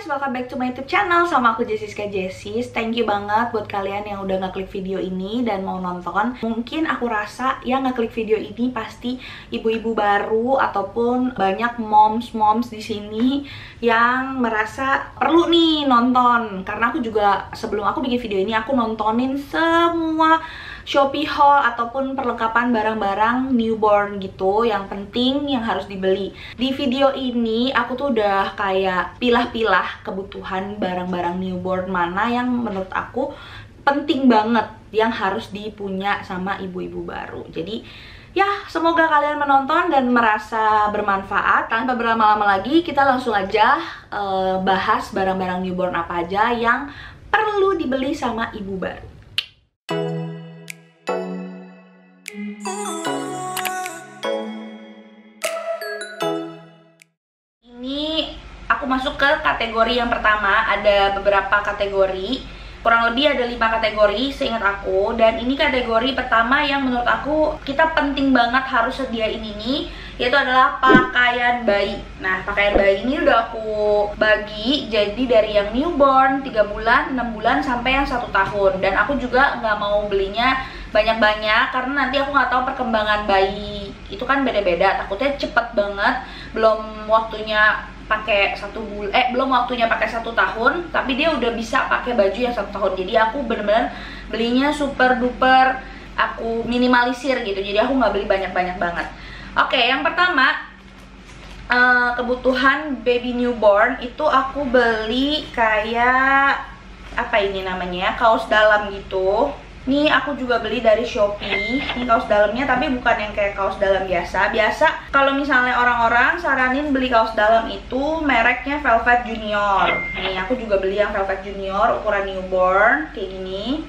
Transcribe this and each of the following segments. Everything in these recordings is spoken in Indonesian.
guys, welcome back to my YouTube channel. Sama aku Jessica Jessis. Thank you banget buat kalian yang udah ngeklik video ini dan mau nonton. Mungkin aku rasa yang ngeklik video ini pasti ibu-ibu baru ataupun banyak moms di sini yang merasa perlu nih nonton. Karena aku juga sebelum aku bikin video ini aku nontonin semua Shopee haul ataupun perlengkapan barang-barang newborn gitu yang penting yang harus dibeli. Di video ini aku tuh udah kayak pilah-pilah kebutuhan barang-barang newborn mana yang menurut aku penting banget yang harus dipunya sama ibu-ibu baru. Jadi ya, semoga kalian menonton dan merasa bermanfaat. Tanpa berlama-lama lagi, kita langsung aja bahas barang-barang newborn apa aja yang perlu dibeli sama ibu baru. Ini aku masuk ke kategori yang pertama. Ada beberapa kategori, kurang lebih ada 5 kategori seingat aku. Dan ini kategori pertama yang menurut aku kita penting banget harus sediain ini, yaitu adalah pakaian bayi. Nah, pakaian bayi ini udah aku bagi jadi dari yang newborn 3 bulan, 6 bulan, sampai yang 1 tahun. Dan aku juga nggak mau belinya banyak-banyak karena nanti aku nggak tahu perkembangan bayi itu kan beda-beda, takutnya cepet banget, belum waktunya pakai 1 bulan, belum waktunya pakai 1 tahun tapi dia udah bisa pakai baju yang 1 tahun. Jadi aku bener-bener belinya super duper, aku minimalisir gitu, jadi aku nggak beli banyak-banyak banget. Oke, yang pertama kebutuhan baby newborn itu aku beli kayak apa ini namanya, kaos dalam gitu. Ini aku juga beli dari Shopee. Ini kaos dalamnya tapi bukan yang kayak kaos dalam biasa. Biasa kalau misalnya orang-orang saranin beli kaos dalam itu mereknya Velvet Junior. Nih aku juga beli yang Velvet Junior ukuran newborn kayak gini.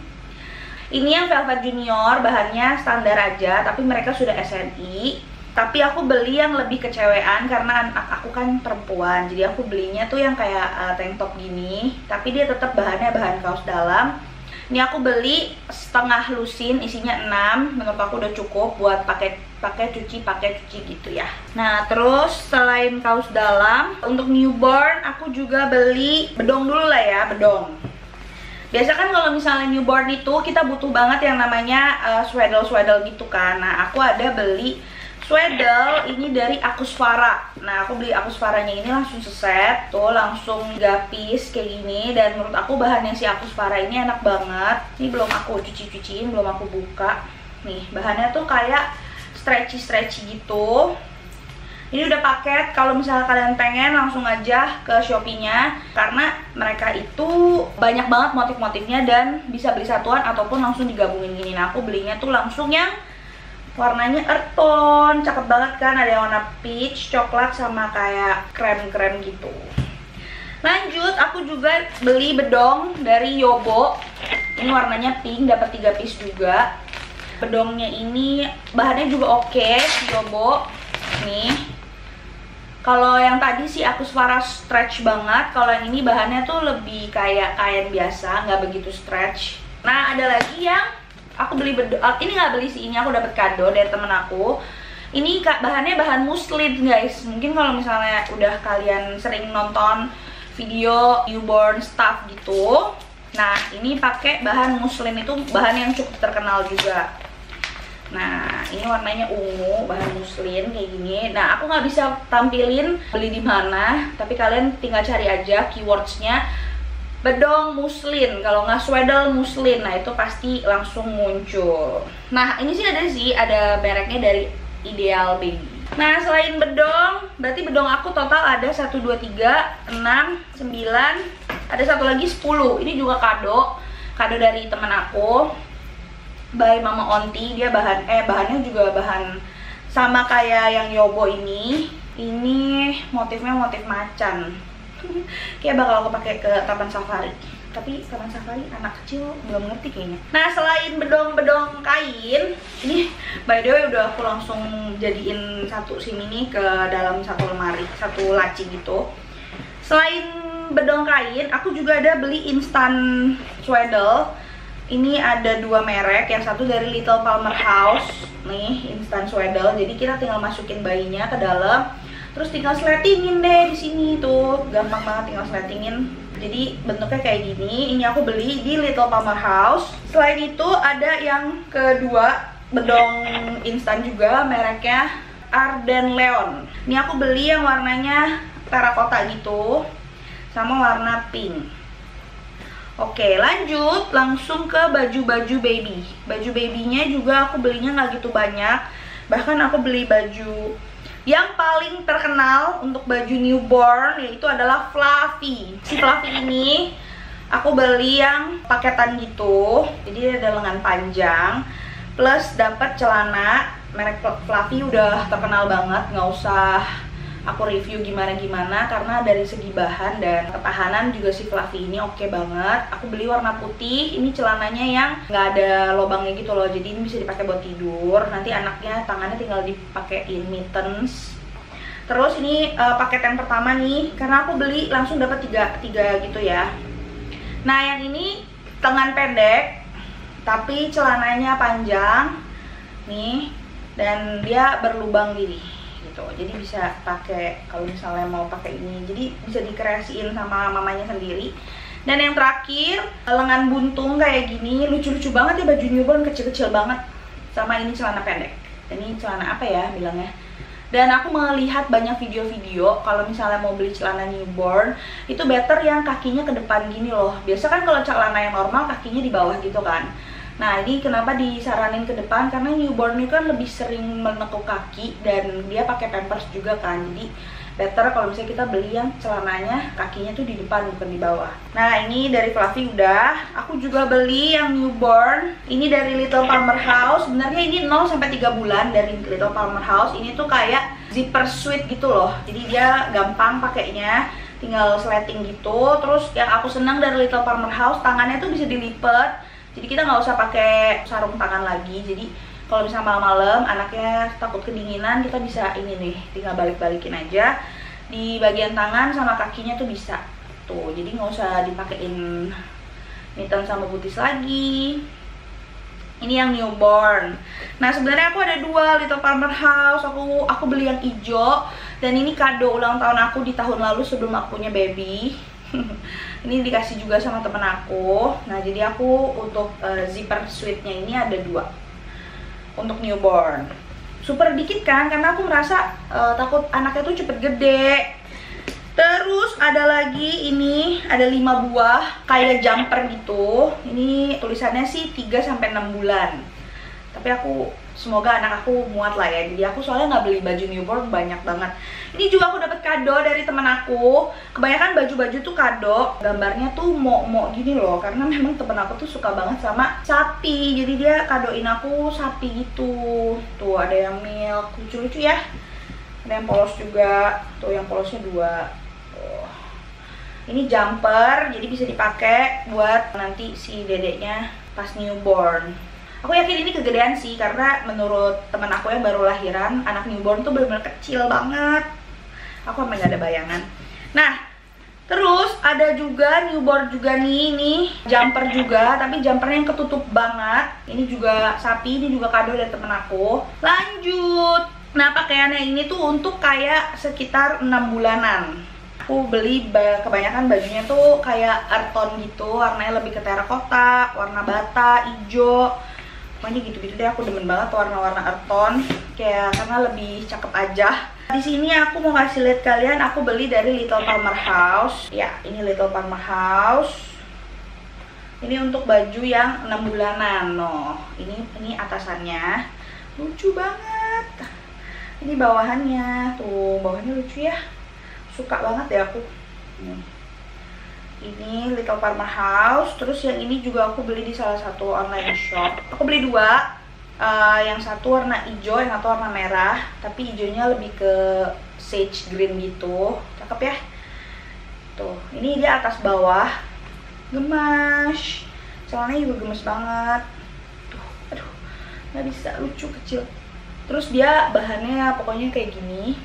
Ini yang Velvet Junior bahannya standar aja tapi mereka sudah SNI. Tapi aku beli yang lebih kecewean karena anak aku kan perempuan. Jadi aku belinya tuh yang kayak tank top gini, tapi dia tetap bahannya bahan kaos dalam. Ini aku beli setengah lusin, isinya 6. Menurut aku udah cukup buat pakai cuci gitu ya. Nah, terus selain kaos dalam, untuk newborn aku juga beli bedong dulu lah ya, bedong. Biasa kan kalau misalnya newborn itu kita butuh banget yang namanya swaddle gitu kan. Nah, aku ada beli swaddle ini dari Akusfara. Nah, aku beli Akusfaranya ini langsung seset, tuh langsung 3 piece kayak gini. Dan menurut aku bahannya si Akusfara ini enak banget. Ini belum aku cuci-cuciin, belum aku buka. Nih, bahannya tuh kayak stretchy gitu. Ini udah paket, kalau misalnya kalian pengen langsung aja ke Shopee-nya karena mereka itu banyak banget motif-motifnya dan bisa beli satuan ataupun langsung digabungin gini. Nah, aku belinya tuh langsung yang warnanya earth tone, cakep banget kan, ada yang warna peach, coklat, sama kayak krem-krem gitu. Lanjut, aku juga beli bedong dari Yobo. Ini warnanya pink, dapat 3 piece juga. Bedongnya ini bahannya juga oke, Yobo. Nih. Kalau yang tadi sih Akusfara stretch banget, kalau yang ini bahannya tuh lebih kayak kain biasa, nggak begitu stretch. Nah, ada lagi yang aku beli ini nggak beli sih, ini aku dapat kado dari temen aku. Ini bahannya bahan muslin guys. Mungkin kalau misalnya udah kalian sering nonton video newborn stuff gitu, nah ini pakai bahan muslin, itu bahan yang cukup terkenal juga. Nah, ini warnanya ungu, bahan muslin kayak gini. Nah, aku nggak bisa tampilin beli di mana, tapi kalian tinggal cari aja keywordsnya bedong muslin, kalau nggak swaddle muslin, nah itu pasti langsung muncul. Nah, ini sih ada mereknya dari Ideal Baby. Nah, selain bedong, berarti bedong aku total ada 1, 2, 3, 6, 9, ada satu lagi 10. Ini juga kado dari temen aku, by Mama Onti. Dia bahannya juga bahan sama kayak yang Yobo ini. Ini motifnya motif macan. Kayak bakal aku pakai ke taman safari. Tapi taman safari anak kecil belum ngerti kayaknya. Nah, selain bedong-bedong kain, ini by the way udah aku langsung jadiin satu sim ini ke dalam satu lemari, satu laci gitu. Selain bedong kain, aku juga ada beli instan swaddle. Ini ada 2 merek, yang satu dari Little Palmer House. Nih, instan swaddle. Jadi kita tinggal masukin bayinya ke dalam, Terus tinggal sletingin deh di sini tuh, gampang banget tinggal sletingin. Jadi bentuknya kayak gini. Ini aku beli di Little Palmer House. Selain itu ada yang kedua, bedong instan juga, mereknya Arden Leon. Ini aku beli yang warnanya terakota gitu, sama warna pink. Oke, lanjut langsung ke baju-baju baby. Baju babynya juga aku belinya nggak gitu banyak. Bahkan aku beli baju yang paling terkenal untuk baju newborn, yaitu adalah Fluffy. Si Fluffy ini aku beli yang paketan gitu, jadi ada lengan panjang plus dapat celana. Merek Fluffy udah terkenal banget, nggak usah aku review gimana-gimana karena dari segi bahan dan ketahanan juga si Fluffy ini oke banget. Aku beli warna putih. Ini celananya yang nggak ada lubangnya gitu loh, jadi ini bisa dipakai buat tidur. Nanti anaknya tangannya tinggal dipakein mittens. Terus ini paket yang pertama nih, karena aku beli langsung dapat tiga gitu ya. Nah yang ini lengan pendek tapi celananya panjang nih, dan dia berlubang gini gitu, jadi bisa pakai kalau misalnya mau pakai ini, jadi bisa dikreasiin sama mamanya sendiri. Dan yang terakhir lengan buntung kayak gini, lucu-lucu banget ya, baju newborn kecil-kecil banget. Sama ini celana pendek, ini celana apa ya bilangnya. Dan aku melihat banyak video-video kalau misalnya mau beli celana newborn itu better yang kakinya ke depan gini loh. Biasa kan kalau celana yang normal kakinya di bawah gitu kan. Nah ini kenapa disaranin ke depan, karena newborn itu kan lebih sering menekuk kaki dan dia pakai pampers juga kan. Jadi better kalau misalnya kita beli yang celananya kakinya tuh di depan bukan di bawah. Nah ini dari Fluffy udah. Aku juga beli yang newborn, ini dari Little Palmer House. Sebenarnya ini 0-3 bulan dari Little Palmer House. Ini tuh kayak zipper sweet gitu loh, jadi dia gampang pakainya, tinggal sleting gitu. Terus yang aku senang dari Little Palmer House, tangannya tuh bisa dilipat, jadi kita nggak usah pakai sarung tangan lagi. Jadi kalau misalnya malam-malam anaknya takut kedinginan, kita bisa ini nih, tinggal balik-balikin aja di bagian tangan sama kakinya tuh bisa tuh, jadi nggak usah dipakein mitten sama butis lagi. Ini yang newborn. Nah sebenarnya aku ada dua Little Palmer House. Aku beli yang hijau, dan ini kado ulang tahun aku di tahun lalu sebelum aku punya baby. Ini dikasih juga sama temen aku. Nah jadi aku untuk zipper sweetnya ini ada dua untuk newborn. Super dikit kan, karena aku merasa takut anaknya tuh cepet gede. Terus ada lagi, ini ada 5 buah kayak jumper gitu. Ini tulisannya sih 3-6 bulan. Tapi aku semoga anak aku muat lah ya. Jadi aku soalnya nggak beli baju newborn banyak banget. Ini juga aku dapat kado dari temen aku. Kebanyakan baju-baju tuh kado, gambarnya tuh mo-mo gini loh. Karena memang temen aku tuh suka banget sama sapi. Jadi dia kadoin aku sapi gitu. Tuh ada yang milk, lucu-lucu ya. Ada yang polos juga. Tuh yang polosnya 2. Ini jumper, jadi bisa dipakai buat nanti si dedeknya pas newborn. Aku yakin ini kegedean sih, karena menurut teman aku yang baru lahiran, anak newborn tuh benar-benar kecil banget. Aku sampai nggak ada bayangan. Nah, terus ada juga newborn juga nih, ini jumper juga, tapi jumpernya yang ketutup banget. Ini juga sapi, ini juga kado dari temen aku. Lanjut. Nah, pakaiannya ini tuh untuk kayak sekitar 6 bulanan. Aku beli kebanyakan bajunya tuh kayak earth tone gitu, warnanya lebih ke terakota, warna bata, hijau, pokoknya gitu-gitu deh. Aku demen banget warna-warna earth tone, kayak karena lebih cakep aja. Di sini aku mau kasih lihat kalian, aku beli dari Little Palmer House. Ya, ini Little Palmer House. Ini untuk baju yang 6 bulanan. No, ini atasannya lucu banget. Ini bawahannya, tuh bawahannya lucu ya. Suka banget ya aku. Ini Little Palmer House. Terus yang ini juga aku beli di salah satu online shop. Aku beli 2. Yang satu warna hijau, yang satu warna merah. Tapi hijaunya lebih ke sage green gitu. Cakep ya. Tuh, ini dia atas bawah. Gemas. Celananya juga gemes banget. Tuh, aduh, nggak bisa, lucu kecil. Terus dia bahannya pokoknya kayak gini.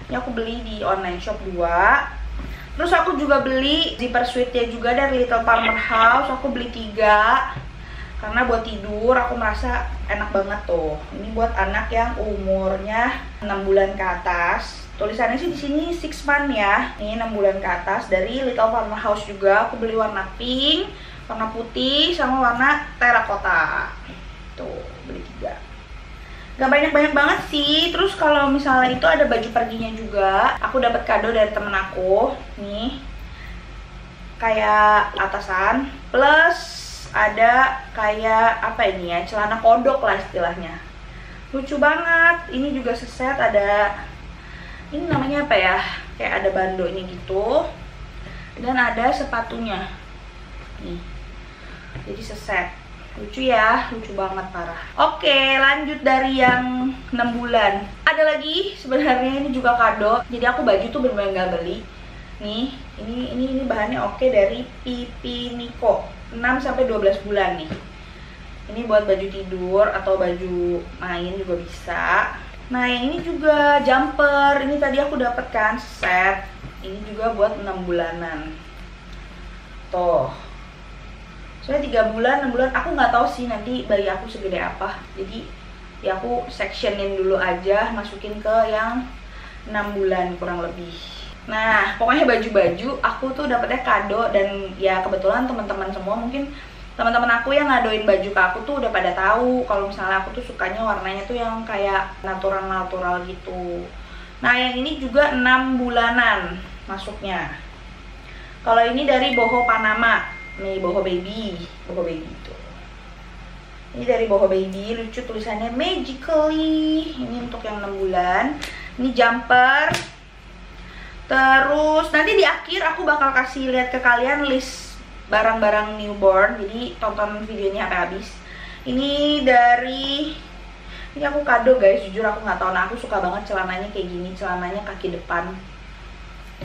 Ini aku beli di online shop 2. Terus aku juga beli zipper sweetnya juga dari Little Palmer House. Aku beli 3 karena buat tidur aku merasa enak banget tuh. Ini buat anak yang umurnya 6 bulan ke atas. Tulisannya sih di sini 6 month ya. Ini 6 bulan ke atas, dari Little Farmerhouse juga. Aku beli warna pink, warna putih, sama warna terakota. Tuh, beli 3. Gak banyak-banyak banget sih. Terus kalau misalnya itu ada baju perginya juga. Aku dapat kado dari temen aku. Nih, kayak atasan plus ada kayak apa ini ya, celana kodok lah istilahnya. Lucu banget. Ini juga seset, ada ini namanya apa ya, kayak ada bandonya gitu, dan ada sepatunya nih, jadi seset. Lucu ya, lucu banget parah. Oke, lanjut dari yang 6 bulan. Ada lagi sebenarnya, ini juga kado. Jadi aku baju tuh bener-bener gak beli. Nih, ini bahannya oke, dari Pipi Nico. 6-12 bulan nih. Ini buat baju tidur atau baju main juga bisa. Nah, yang ini juga jumper. Ini tadi aku dapet kan set. Ini juga buat 6 bulanan. Tuh. Soalnya 3 bulan, 6 bulan, aku nggak tahu sih nanti bayi aku segede apa. Jadi ya aku sectionin dulu aja, masukin ke yang 6 bulan kurang lebih. Nah, pokoknya baju-baju aku tuh dapetnya kado, dan ya kebetulan teman-teman semua, mungkin teman-teman aku yang ngadoin baju ke aku tuh udah pada tahu kalau misalnya aku tuh sukanya warnanya tuh yang kayak natural gitu. Nah, yang ini juga 6 bulanan masuknya. Kalau ini dari Boho Panama, nih Boho Baby itu. Ini dari Boho Baby, lucu tulisannya Magically. Ini untuk yang 6 bulan. Ini jumper. Terus nanti di akhir aku bakal kasih lihat ke kalian list barang-barang newborn, jadi tonton videonya sampai habis. Ini aku kado guys, jujur aku nggak tahu. Nah, aku suka banget celananya kayak gini, celananya kaki depan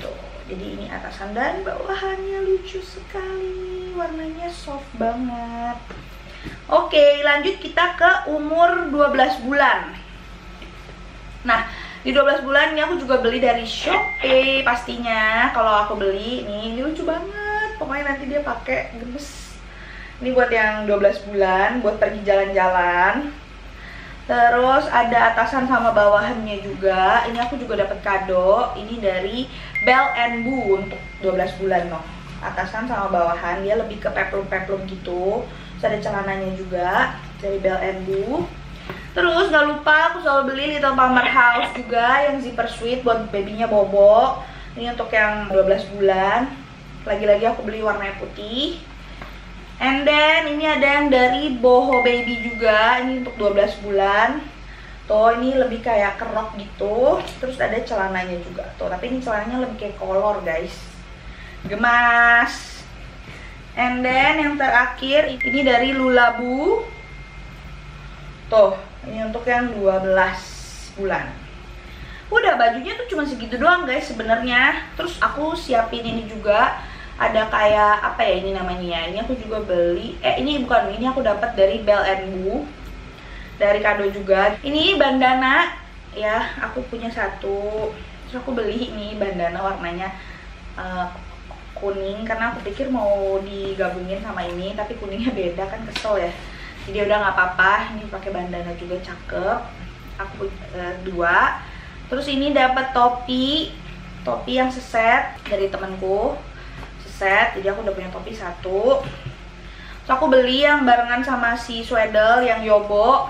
tuh. Jadi ini atasan dan bawahannya lucu sekali, warnanya soft banget. Oke, lanjut kita ke umur 12 bulan. Nah, di 12 bulan ini aku juga beli dari Shopee pastinya. Kalau aku beli nih, ini lucu banget. Pokoknya nanti dia pakai gemes. Ini buat yang 12 bulan, buat pergi jalan-jalan. Terus ada atasan sama bawahannya juga. Ini aku juga dapat kado. Ini dari Bell & Boo untuk 12 bulan loh. Atasan sama bawahan, dia lebih ke peplum-peplum gitu. Terus ada celananya juga dari Bell & Boo. Terus gak lupa aku selalu beli Little Farmerhouse juga yang zipper sweet buat babynya Bobo. Ini untuk yang 12 bulan. Lagi-lagi aku beli warnanya putih. And then ini ada yang dari Boho Baby juga. Ini untuk 12 bulan. Tuh, ini lebih kayak kerok gitu. Terus ada celananya juga. Tuh, tapi ini celananya lebih kayak kolor guys. Gemas. And then yang terakhir ini dari Lulabu. Tuh, ini untuk yang 12 bulan. Udah, bajunya tuh cuma segitu doang guys sebenarnya. Terus aku siapin ini juga. Ada kayak apa ya ini namanya ya. Ini aku juga beli. Ini bukan, ini aku dapat dari Bell & Boo. Dari kado juga. Ini bandana ya, aku punya satu. Terus aku beli ini bandana warnanya kuning karena aku pikir mau digabungin sama ini, tapi kuningnya beda kan, kesel ya. Jadi udah nggak apa-apa. Ini pakai bandana juga cakep. Aku 2. Terus ini dapat topi yang seset dari temanku. Set, jadi aku udah punya topi 1. Terus aku beli yang barengan sama si sweater yang Yobo.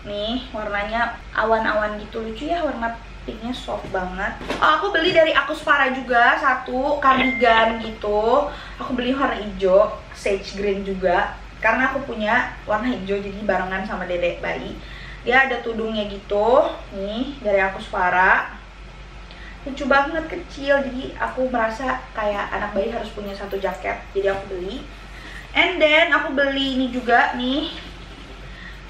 Nih, warnanya awan-awan gitu, lucu ya, warna pinknya soft banget. Oh, aku beli dari Akusfara juga 1 cardigan gitu. Aku beli warna hijau, sage green juga. Karena aku punya warna hijau, jadi barengan sama dedek bayi. Dia ada tudungnya gitu. Nih, dari Akusfara. Lucu banget, kecil, jadi aku merasa kayak anak bayi harus punya 1 jaket, jadi aku beli. And then aku beli ini juga nih,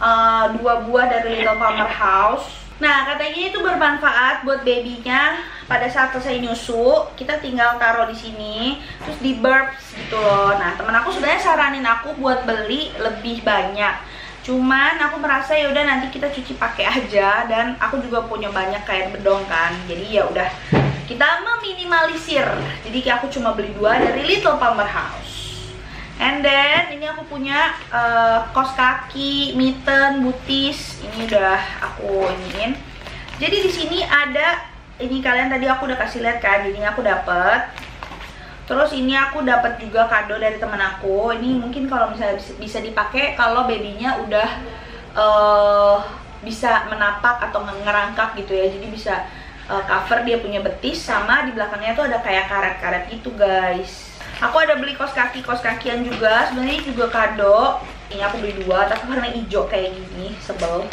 2 buah dari Little Farmerhouse. Nah, katanya itu bermanfaat buat babynya pada saat selesai nyusu. Kita tinggal taruh di sini, terus di burps gitu loh. Nah, temen aku sebenarnya saranin aku buat beli lebih banyak. Cuman aku merasa ya udah nanti kita cuci pakai aja, dan aku juga punya banyak kain bedong kan. Jadi ya udah kita meminimalisir. Jadi aku cuma beli 2 dari Little Farmerhouse. And then ini aku punya kaos kaki, mitten, butis. Ini udah aku iniin. Jadi di sini ada ini kalian tadi aku udah kasih lihat kan, ini aku dapet. Terus ini aku dapat juga kado dari temen aku. Ini mungkin kalau misalnya bisa dipakai kalau babynya udah bisa menapak atau ngerangkak gitu ya. Jadi bisa cover dia punya betis, sama di belakangnya tuh ada kayak karet-karet gitu guys. Aku ada beli kaos-kakian juga. Sebenarnya ini juga kado. Ini aku beli 2, tapi karena hijau kayak gini sebel.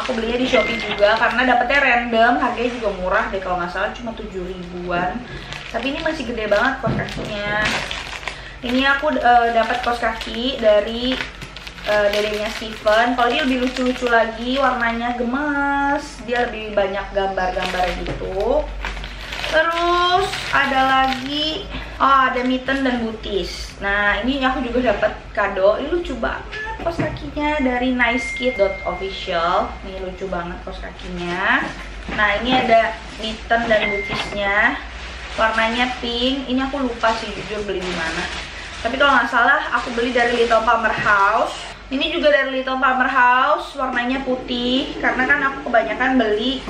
Aku belinya di Shopee juga karena dapetnya random, harganya juga murah deh kalau nggak salah, cuma 7 ribuan. Tapi ini masih gede banget kaos kakinya. Ini aku dapat kaos kaki dari dedenya Steven. Kalau dia lebih lucu-lucu lagi, warnanya gemes, dia lebih banyak gambar-gambar gitu. Terus ada lagi, ada mitten dan butis. Nah ini aku juga dapat kado. Ini lucu banget kaos kakinya dari nicekid.official. Nih lucu banget kaos kakinya. Nah ini ada mitten dan butisnya, warnanya pink. Ini aku lupa sih jujur beli di mana. Tapi kalau nggak salah aku beli dari Little Palmer House. Ini juga dari Little Palmer House, warnanya putih. Karena kan aku kebanyakan beli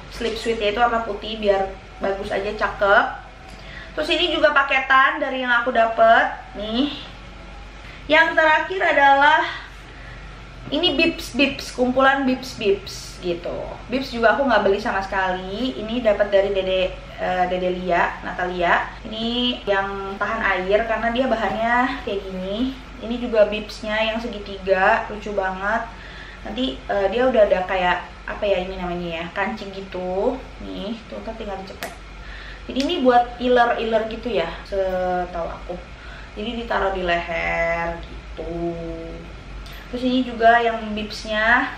slip suite itu warna putih biar bagus aja, cakep. Terus ini juga paketan dari yang aku dapet nih. Yang terakhir adalah ini Bips, kumpulan Bips gitu. Bips juga aku nggak beli sama sekali. Ini dapat dari Dede Lia, Natalia. Ini yang tahan air karena dia bahannya kayak gini. Ini juga Bipsnya yang segitiga, lucu banget. Nanti dia udah ada kayak apa ya ini namanya ya, kancing gitu. Nih, tuh kan tinggal dicepet. Jadi ini buat iler gitu ya, setahu aku. Jadi ditaruh di leher gitu. Terus ini juga yang bibsnya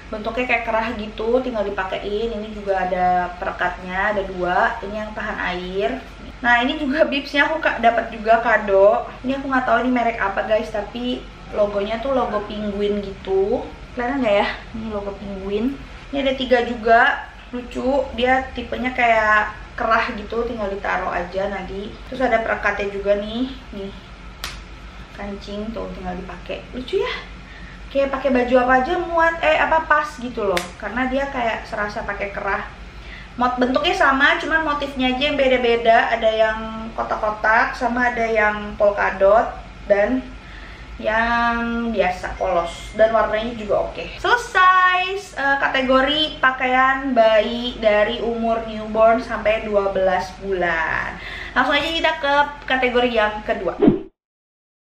bentuknya kayak kerah gitu, tinggal dipakein. Ini juga ada perekatnya, ada 2. Ini yang tahan air. Nah ini juga bibsnya aku dapat juga kado. Ini aku nggak tahu ini merek apa guys, tapi logonya tuh logo penguin gitu. Kelihatan nggak ya? Ini logo penguin. Ini ada 3 juga, lucu. Dia tipenya kayak kerah gitu, tinggal ditaruh aja nanti. Terus ada perekatnya juga nih kancing tuh, tinggal dipakai. Lucu ya, kayak pakai baju apa aja muat pas gitu loh, karena dia kayak serasa pakai kerah. Bentuknya sama, cuman motifnya aja yang beda-beda. Ada yang kotak-kotak, sama ada yang polkadot, dan yang biasa polos, dan warnanya juga oke. Selesai kategori pakaian bayi dari umur newborn sampai 12 bulan. Langsung aja kita ke kategori yang kedua.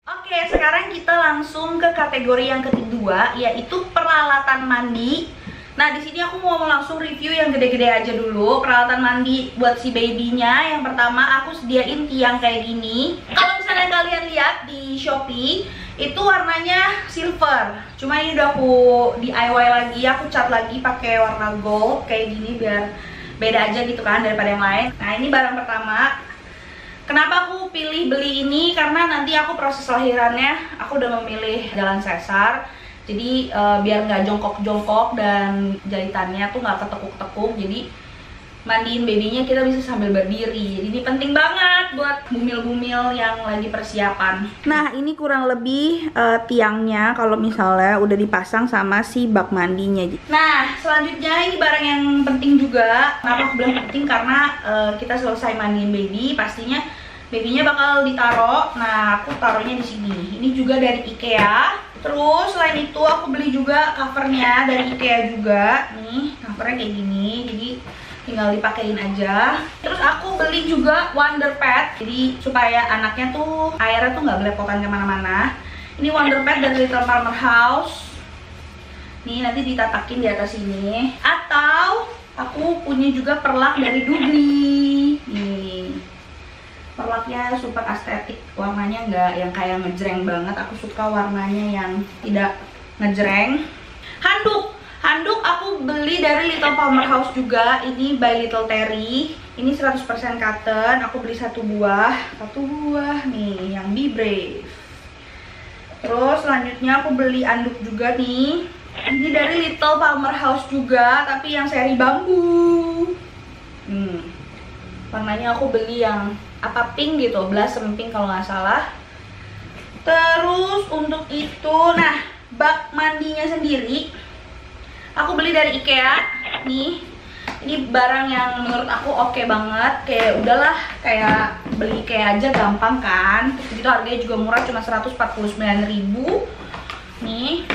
Oke, sekarang kita langsung ke kategori yang kedua, yaitu peralatan mandi. Nah, di sini aku mau langsung review yang gede-gede aja dulu. Peralatan mandi buat si babynya. Yang pertama aku sediain tiang kayak gini. Kalau misalnya kalian lihat di Shopee, itu warnanya silver. Cuma ini udah aku DIY lagi, aku cat lagi pakai warna gold kayak gini biar beda aja gitu kan daripada yang lain. Nah, ini barang pertama. Kenapa aku pilih beli ini? Karena nanti aku proses lahirannya aku udah memilih jalan sesar. Jadi biar nggak jongkok-jongkok dan jahitannya tuh nggak ketekuk-tekuk. Jadi mandiin babynya kita bisa sambil berdiri. Jadi ini penting banget buat bumil-bumil yang lagi persiapan. Nah ini kurang lebih tiangnya kalau misalnya udah dipasang sama si bak mandinya. Nah selanjutnya ini barang yang penting juga. Kenapa aku bilang penting? Karena kita selesai mandiin baby, pastinya babynya bakal ditaruh. Nah aku taruhnya di sini. Ini juga dari IKEA. Terus selain itu aku beli juga covernya dari IKEA juga. Nih covernya kayak gini, jadi tinggal dipakein aja. Terus aku beli juga Wonder Pad, jadi supaya anaknya tuh airnya tuh nggak belepotan kemana-mana. Ini Wonder Pad dari Little Palmer House. Nih nanti ditatakin di atas ini. Atau aku punya juga perlak dari Doogly. Nih perlaknya super estetik, warnanya nggak yang kayak ngejreng banget. Aku suka warnanya yang tidak ngejreng. Handuk aku beli dari Little Palmer House juga. Ini by Little Terry. Ini 100% cotton. Aku beli satu buah nih yang Be Brave. Terus selanjutnya aku beli anduk juga nih. Ini dari Little Palmer House juga, tapi yang seri bambu. Warnanya aku beli yang apa pink gitu, blossom pink kalau nggak salah. Terus untuk itu, nah bak mandinya sendiri aku beli dari IKEA nih. Ini barang yang menurut aku oke banget. Kayak udahlah, kayak beli kayak aja gampang kan. Terus gitu harganya juga murah, cuma 149.000. Nih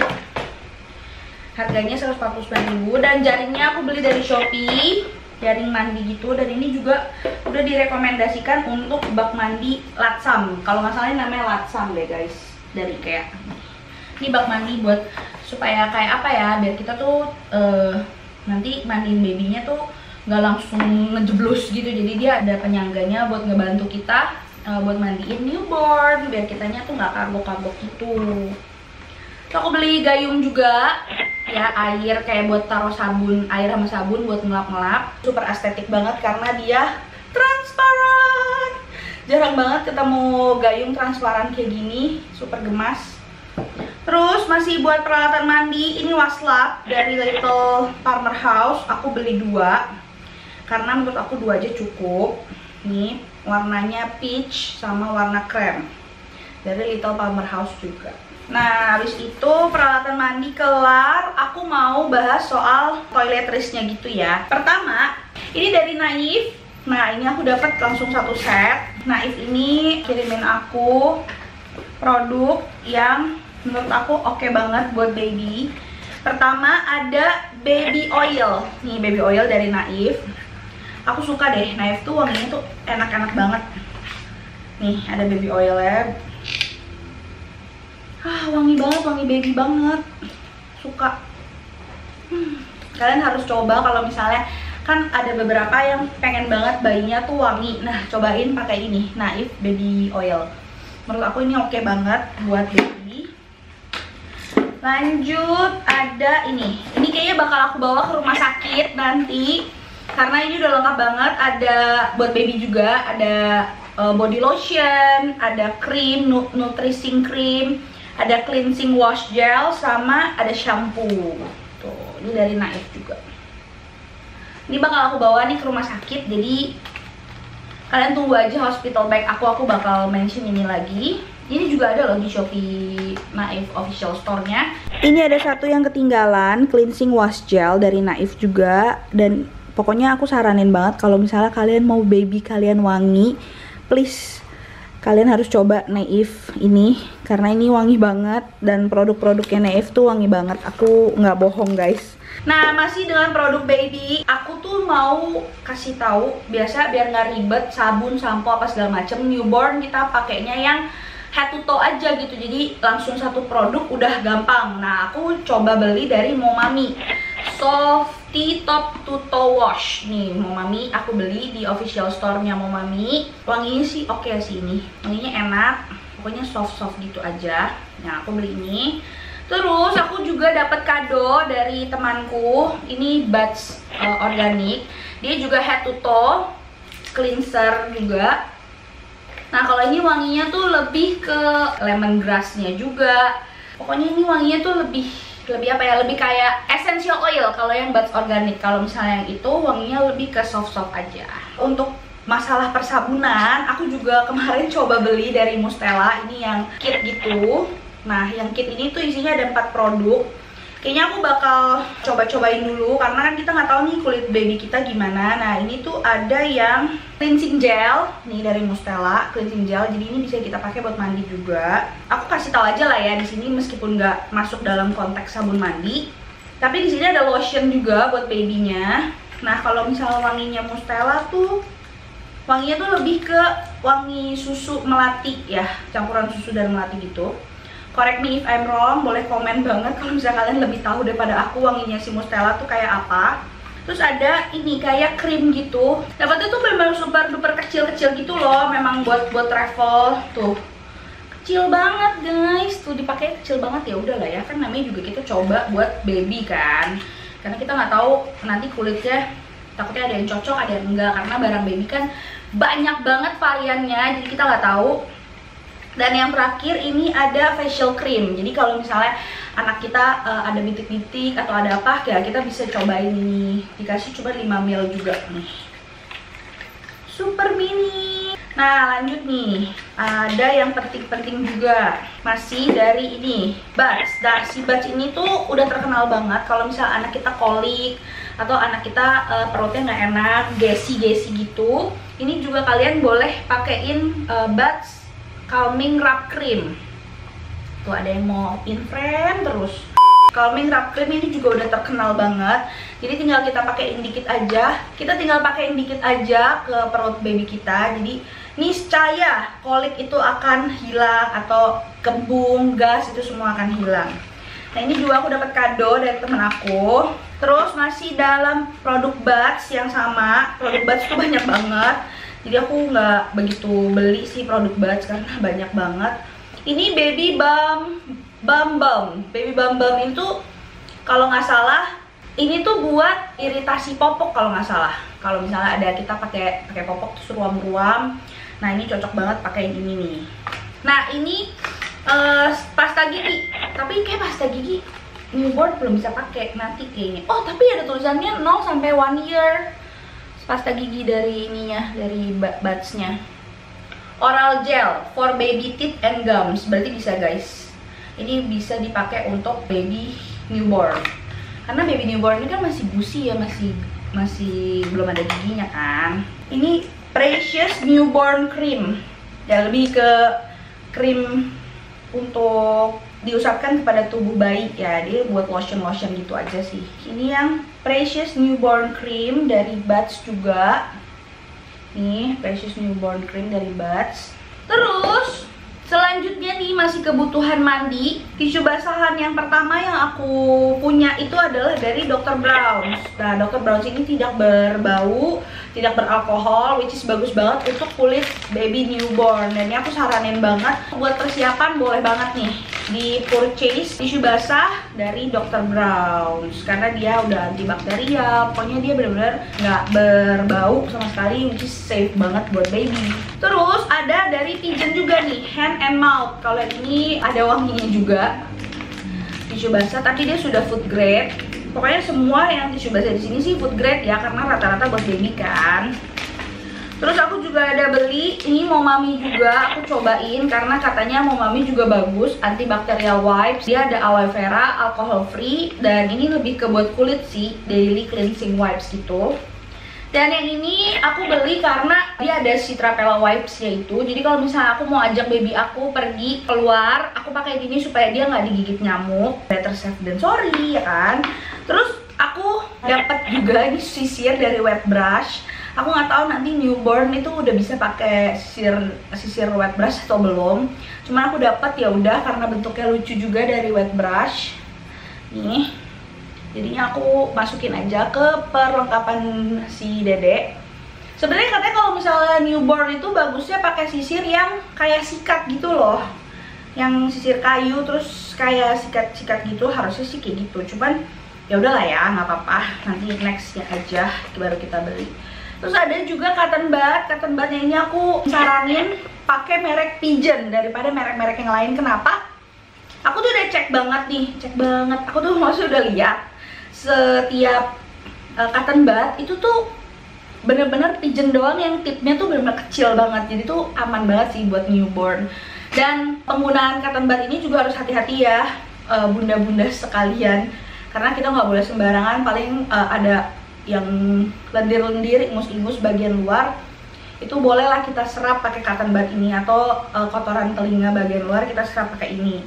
harganya 149.000. Dan jaringnya aku beli dari Shopee, jaring mandi gitu. Dan ini juga udah direkomendasikan untuk bak mandi Latsam. Kalau nggak salah ini namanya Latsam deh guys, dari IKEA. Ini bak mandi buat supaya kayak apa ya, biar kita tuh nanti mandiin babynya tuh nggak langsung ngejeblus gitu. Jadi dia ada penyangganya buat ngebantu kita buat mandiin newborn, biar kitanya tuh nggak kagok-kagok gitu. Terus aku beli gayung juga ya, air kayak buat taruh sabun, air sama sabun buat ngelap-ngelap. Super estetik banget karena dia transparan. Jarang banget ketemu gayung transparan kayak gini, super gemas. Terus masih buat peralatan mandi, ini wastafel dari Little Farmer House. Aku beli 2 karena menurut aku 2 aja cukup. Nih warnanya peach sama warna krem, dari Little Farmer House juga. Nah habis itu peralatan mandi kelar, aku mau bahas soal toiletries-nya gitu ya. Pertama, ini dari Naif. Nah ini aku dapat langsung 1 set. Naif ini kirimin aku produk yang menurut aku oke banget buat baby. Pertama ada baby oil. Nih baby oil dari Naif. Aku suka deh, Naif tuh wanginya tuh enak-enak banget. Nih ada baby oilnya. Wangi banget, wangi baby banget. Suka. Kalian harus coba kalau misalnya kan ada beberapa yang pengen banget bayinya tuh wangi. Nah cobain pakai ini, Naif baby oil. Menurut aku ini oke banget buat baby. Lanjut ada ini kayaknya bakal aku bawa ke rumah sakit nanti karena ini udah lengkap banget. Ada buat baby juga, ada body lotion, ada krim, nutricing cream, ada cleansing wash gel, sama ada shampoo. Tuh, ini dari Naif juga. Ini bakal aku bawa nih ke rumah sakit, jadi kalian tunggu aja hospital bag aku bakal mention ini lagi. Ini juga ada loh di Shopee Naif official store-nya. Ini ada satu yang ketinggalan, cleansing wash gel dari Naif juga. Dan pokoknya aku saranin banget kalau misalnya kalian mau baby kalian wangi, please kalian harus coba Naif ini karena ini wangi banget dan produk-produknya Naif tuh wangi banget. Aku nggak bohong guys. Nah masih dengan produk baby, aku tuh mau kasih tahu biasa biar nggak ribet sabun, sampo apa segala macem. Newborn kita pakainya yang head to toe aja gitu, jadi langsung satu produk udah gampang. Nah aku coba beli dari Momami Softy Top to Toe Wash. Nih Momami aku beli di official store-nya Momami. Wanginya sih oke sih, ini wanginya enak, pokoknya soft gitu aja. Nah aku beli ini. Terus aku juga dapat kado dari temanku, ini Buds organik. Dia juga head to toe cleanser juga. Nah kalau ini wanginya tuh lebih ke lemongrass-nya juga. Pokoknya ini wanginya tuh lebih apa ya, lebih kayak essential oil kalau yang Buds organik. Kalau misalnya yang itu wanginya lebih ke soft aja. Untuk masalah persabunan, aku juga kemarin coba beli dari Mustela, ini yang kit gitu. Nah yang kit ini tuh isinya ada 4 produk. Kayaknya aku bakal coba-cobain dulu karena kan kita nggak tahu nih kulit baby kita gimana. Nah ini tuh ada yang cleansing gel nih dari Mustela, cleansing gel. Jadi ini bisa kita pakai buat mandi juga. Aku kasih tahu aja lah ya di sini meskipun nggak masuk dalam konteks sabun mandi. Tapi di sini ada lotion juga buat babynya. Nah kalau misalnya wanginya Mustela tuh wanginya tuh lebih ke wangi susu melati ya, campuran susu dan melati gitu. Correct me if I'm wrong, boleh komen banget kalau misalnya kalian lebih tahu daripada aku wanginya si Mustela tuh kayak apa. Terus ada ini kayak krim gitu. Dapatnya tuh memang super duper kecil-kecil gitu loh, memang buat travel tuh. Kecil banget guys, tuh dipakai kecil banget. Ya udahlah ya, kan namanya juga kita coba buat baby kan. Karena kita nggak tahu nanti kulitnya, takutnya ada yang cocok, ada yang enggak, karena barang baby kan banyak banget variannya, jadi kita nggak tahu. Dan yang terakhir ini ada facial cream. Jadi kalau misalnya anak kita ada bintik-bintik atau ada apa, ya kita bisa cobain ini. Dikasih coba 5 ml juga nih. Super mini. Nah lanjut nih, ada yang penting-penting juga. Masih dari ini, Buds. Nah si Buds ini tuh udah terkenal banget kalau misalnya anak kita kolik atau anak kita perutnya nggak enak, gassy gitu. Ini juga kalian boleh pakein Buds Calming Wrap Cream. Tuh ada yang mau in frame terus. Calming Wrap Cream ini juga udah terkenal banget. Jadi tinggal kita pakein dikit aja. Kita tinggal pakein dikit aja ke perut baby kita. Jadi niscaya kolik itu akan hilang, atau kembung, gas itu semua akan hilang. Nah ini juga aku dapat kado dari temen aku. Terus masih dalam produk Buds yang sama. Produk Buds tuh banyak banget. Jadi aku nggak begitu beli sih produk Buds karena banyak banget. Ini Baby Bum Bum. Baby Bum itu kalau nggak salah ini tuh buat iritasi popok kalau nggak salah. Kalau misalnya ada kita pakai popok terus ruam-ruam. Nah ini cocok banget pakai ini nih. Nah ini pasta gigi. Tapi kayak pasta gigi newborn belum bisa pakai nanti kayaknya. Oh tapi ada tulisannya 0 sampai 1 year. Pasta gigi dari ininya, dari Buds-nya. Oral gel for baby teeth and gums. Berarti bisa guys. Ini bisa dipakai untuk baby newborn. Karena baby newborn ini kan masih gusi ya, masih belum ada giginya kan. Ini Precious Newborn Cream. Ya lebih ke krim untuk diusapkan kepada tubuh bayi ya. Dia buat lotion gitu aja sih. Ini yang Precious Newborn Cream dari Buds juga. Nih, Precious Newborn Cream dari Buds. Terus selanjutnya nih masih kebutuhan mandi. Tisu basahan yang pertama yang aku punya itu adalah dari Dr. Brown's. Nah, Dr. Brown's ini tidak berbau, tidak beralkohol, which is bagus banget untuk kulit baby newborn. Dan ini aku saranin banget buat persiapan, boleh banget nih di purchase tisu basah dari Dr. Brown's karena dia udah antibakterial. Pokoknya dia benar-benar nggak berbau sama sekali, which is safe banget buat baby. Terus ada dari Pigeon juga nih, hand and mouth. Kalau ini ada wanginya juga, tisu basah, tapi dia sudah food grade. Pokoknya semua yang tisu basah di sini sih food grade ya, karena rata-rata buat baby kan. Terus aku juga ada beli, ini Momami juga aku cobain karena katanya Momami juga bagus, antibacterial wipes. Dia ada aloe vera, alcohol free, dan ini lebih ke buat kulit sih, daily cleansing wipes gitu. Dan yang ini aku beli karena dia ada Citrapella wipes yaitu. Jadi kalau misalnya aku mau ajak baby aku pergi keluar, aku pakai gini supaya dia nggak digigit nyamuk. Better safe than sorry ya kan. Terus aku dapat juga ini sisir dari Wet Brush. Aku nggak tahu nanti newborn itu udah bisa pakai sisir Wet Brush atau belum. Cuman aku dapat ya udah karena bentuknya lucu juga dari Wet Brush. Nih. Jadinya aku masukin aja ke perlengkapan si Dede. Sebenarnya katanya kalau misalnya newborn itu bagusnya pakai sisir yang kayak sikat gitu loh. Yang sisir kayu terus kayak sikat-sikat gitu, harusnya sih kayak gitu. Cuman ya udahlah ya, nggak apa-apa. Nanti nextnya aja baru kita beli. Terus ada juga cotton budnya ini aku saranin pakai merek Pigeon daripada merek-merek yang lain. Kenapa? Aku tuh udah cek banget. Aku tuh maksudnya udah lihat setiap cotton bud itu tuh bener-bener Pigeon doang yang tipnya tuh bener-bener kecil banget. Jadi tuh aman banget sih buat newborn. Dan penggunaan cotton bud ini juga harus hati-hati ya, bunda-bunda sekalian. Karena kita nggak boleh sembarangan, paling ada yang lendir-lendir, ingus-ingus bagian luar, itu bolehlah kita serap pakai cotton bud ini, atau kotoran telinga bagian luar kita serap pakai ini.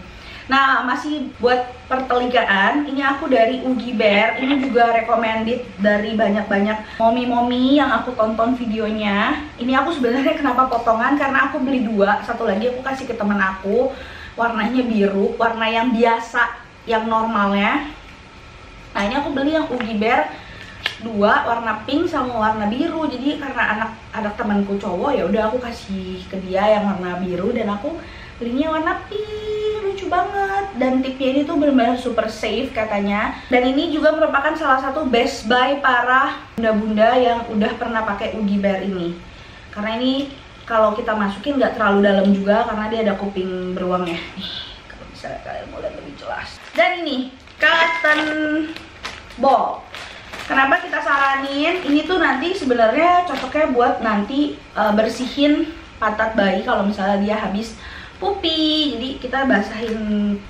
Nah, masih buat perteligaan, ini aku dari Oogie Bear. Ini juga recommended dari banyak-banyak momi-momi yang aku tonton videonya. Ini aku sebenarnya kenapa potongan, karena aku beli dua. Satu lagi aku kasih ke teman aku, warnanya biru, warna yang biasa, yang normalnya. Nah, ini aku beli yang Oogie Bear dua, warna pink sama warna biru. Jadi karena anak temanku cowok, ya udah aku kasih ke dia yang warna biru, dan aku belinya warna pink. Lucu banget, dan tipnya ini tuh benar-benar super safe katanya. Dan ini juga merupakan salah satu best buy para bunda-bunda yang udah pernah pakai Oogie Bear ini, karena ini kalau kita masukin nggak terlalu dalam juga karena dia ada kuping beruangnya. Nih, kalau misalnya kalian mau lihat lebih jelas. Dan ini cotton ball. Kenapa kita saranin ini tuh nanti sebenarnya cocoknya buat nanti bersihin pantat bayi kalau misalnya dia habis pupi. Jadi kita basahin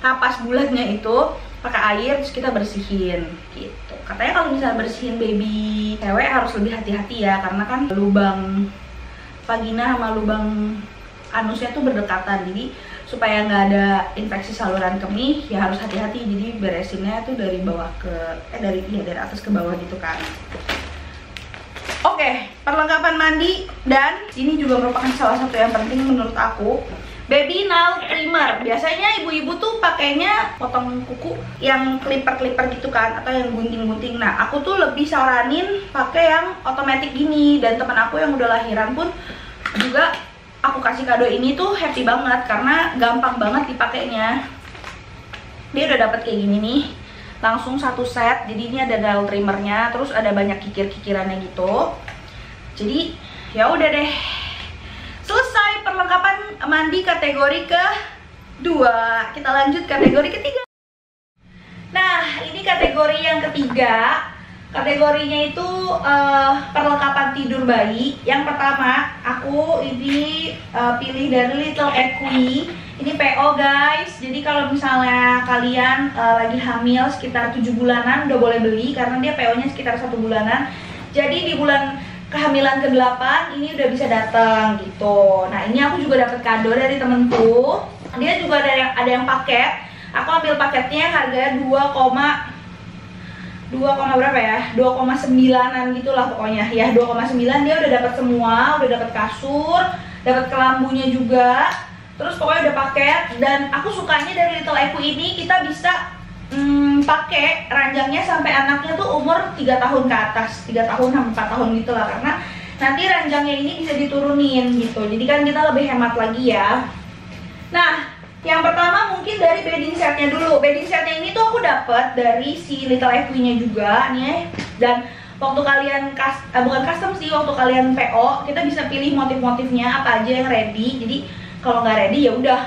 kapas bulatnya itu pakai air terus kita bersihin gitu. Katanya kalau misalnya bersihin baby cewek harus lebih hati-hati ya, karena kan lubang vagina sama lubang anusnya tuh berdekatan, jadi supaya nggak ada infeksi saluran kemih ya harus hati-hati. Jadi beresinnya tuh dari bawah ke dari atas ke bawah gitu kan. Oke, perlengkapan mandi, dan ini juga merupakan salah satu yang penting menurut aku, baby nail trimmer. Biasanya ibu-ibu tuh pakainya potong kuku yang clipper-clipper gitu kan, atau yang gunting-gunting. Nah, aku tuh lebih saranin pakai yang otomatis gini, dan temen aku yang udah lahiran pun juga aku kasih kado ini tuh happy banget karena gampang banget dipakainya. Dia udah dapet kayak gini nih, langsung satu set. Jadi ini ada nail trimmernya, terus ada banyak kikir-kikirannya gitu. Jadi ya udah deh, selesai perlengkapan mandi kategori kedua. Kita lanjut kategori ketiga. Nah, ini kategori yang ketiga. Kategorinya itu perlengkapan tidur bayi. Yang pertama, aku ini pilih dari Little Equi. Ini PO guys. Jadi kalau misalnya kalian lagi hamil sekitar 7 bulanan udah boleh beli, karena dia PO-nya sekitar 1 bulanan. Jadi di bulan kehamilan ke-8 ini udah bisa datang gitu. Nah, ini aku juga dapat kado dari temenku. Dia juga ada yang paket. Aku ambil paketnya harganya 2,9an gitulah pokoknya. Ya 2,9, dia udah dapat semua, udah dapat kasur, dapat kelambunya juga. Terus pokoknya udah paket, dan aku sukanya dari Little Equi ini kita bisa pakai ranjangnya sampai anaknya tuh umur 3 tahun ke atas, 3 tahun sampai 4 tahun gitu lah, karena nanti ranjangnya ini bisa diturunin gitu. Jadi kan kita lebih hemat lagi ya. Nah, yang pertama mungkin dari bedding setnya dulu. Bedding setnya ini tuh aku dapat dari si Little Equi-nya juga nih. Dan waktu kalian bukan custom sih, waktu kalian PO kita bisa pilih motif-motifnya apa aja yang ready. Jadi kalau nggak ready ya udah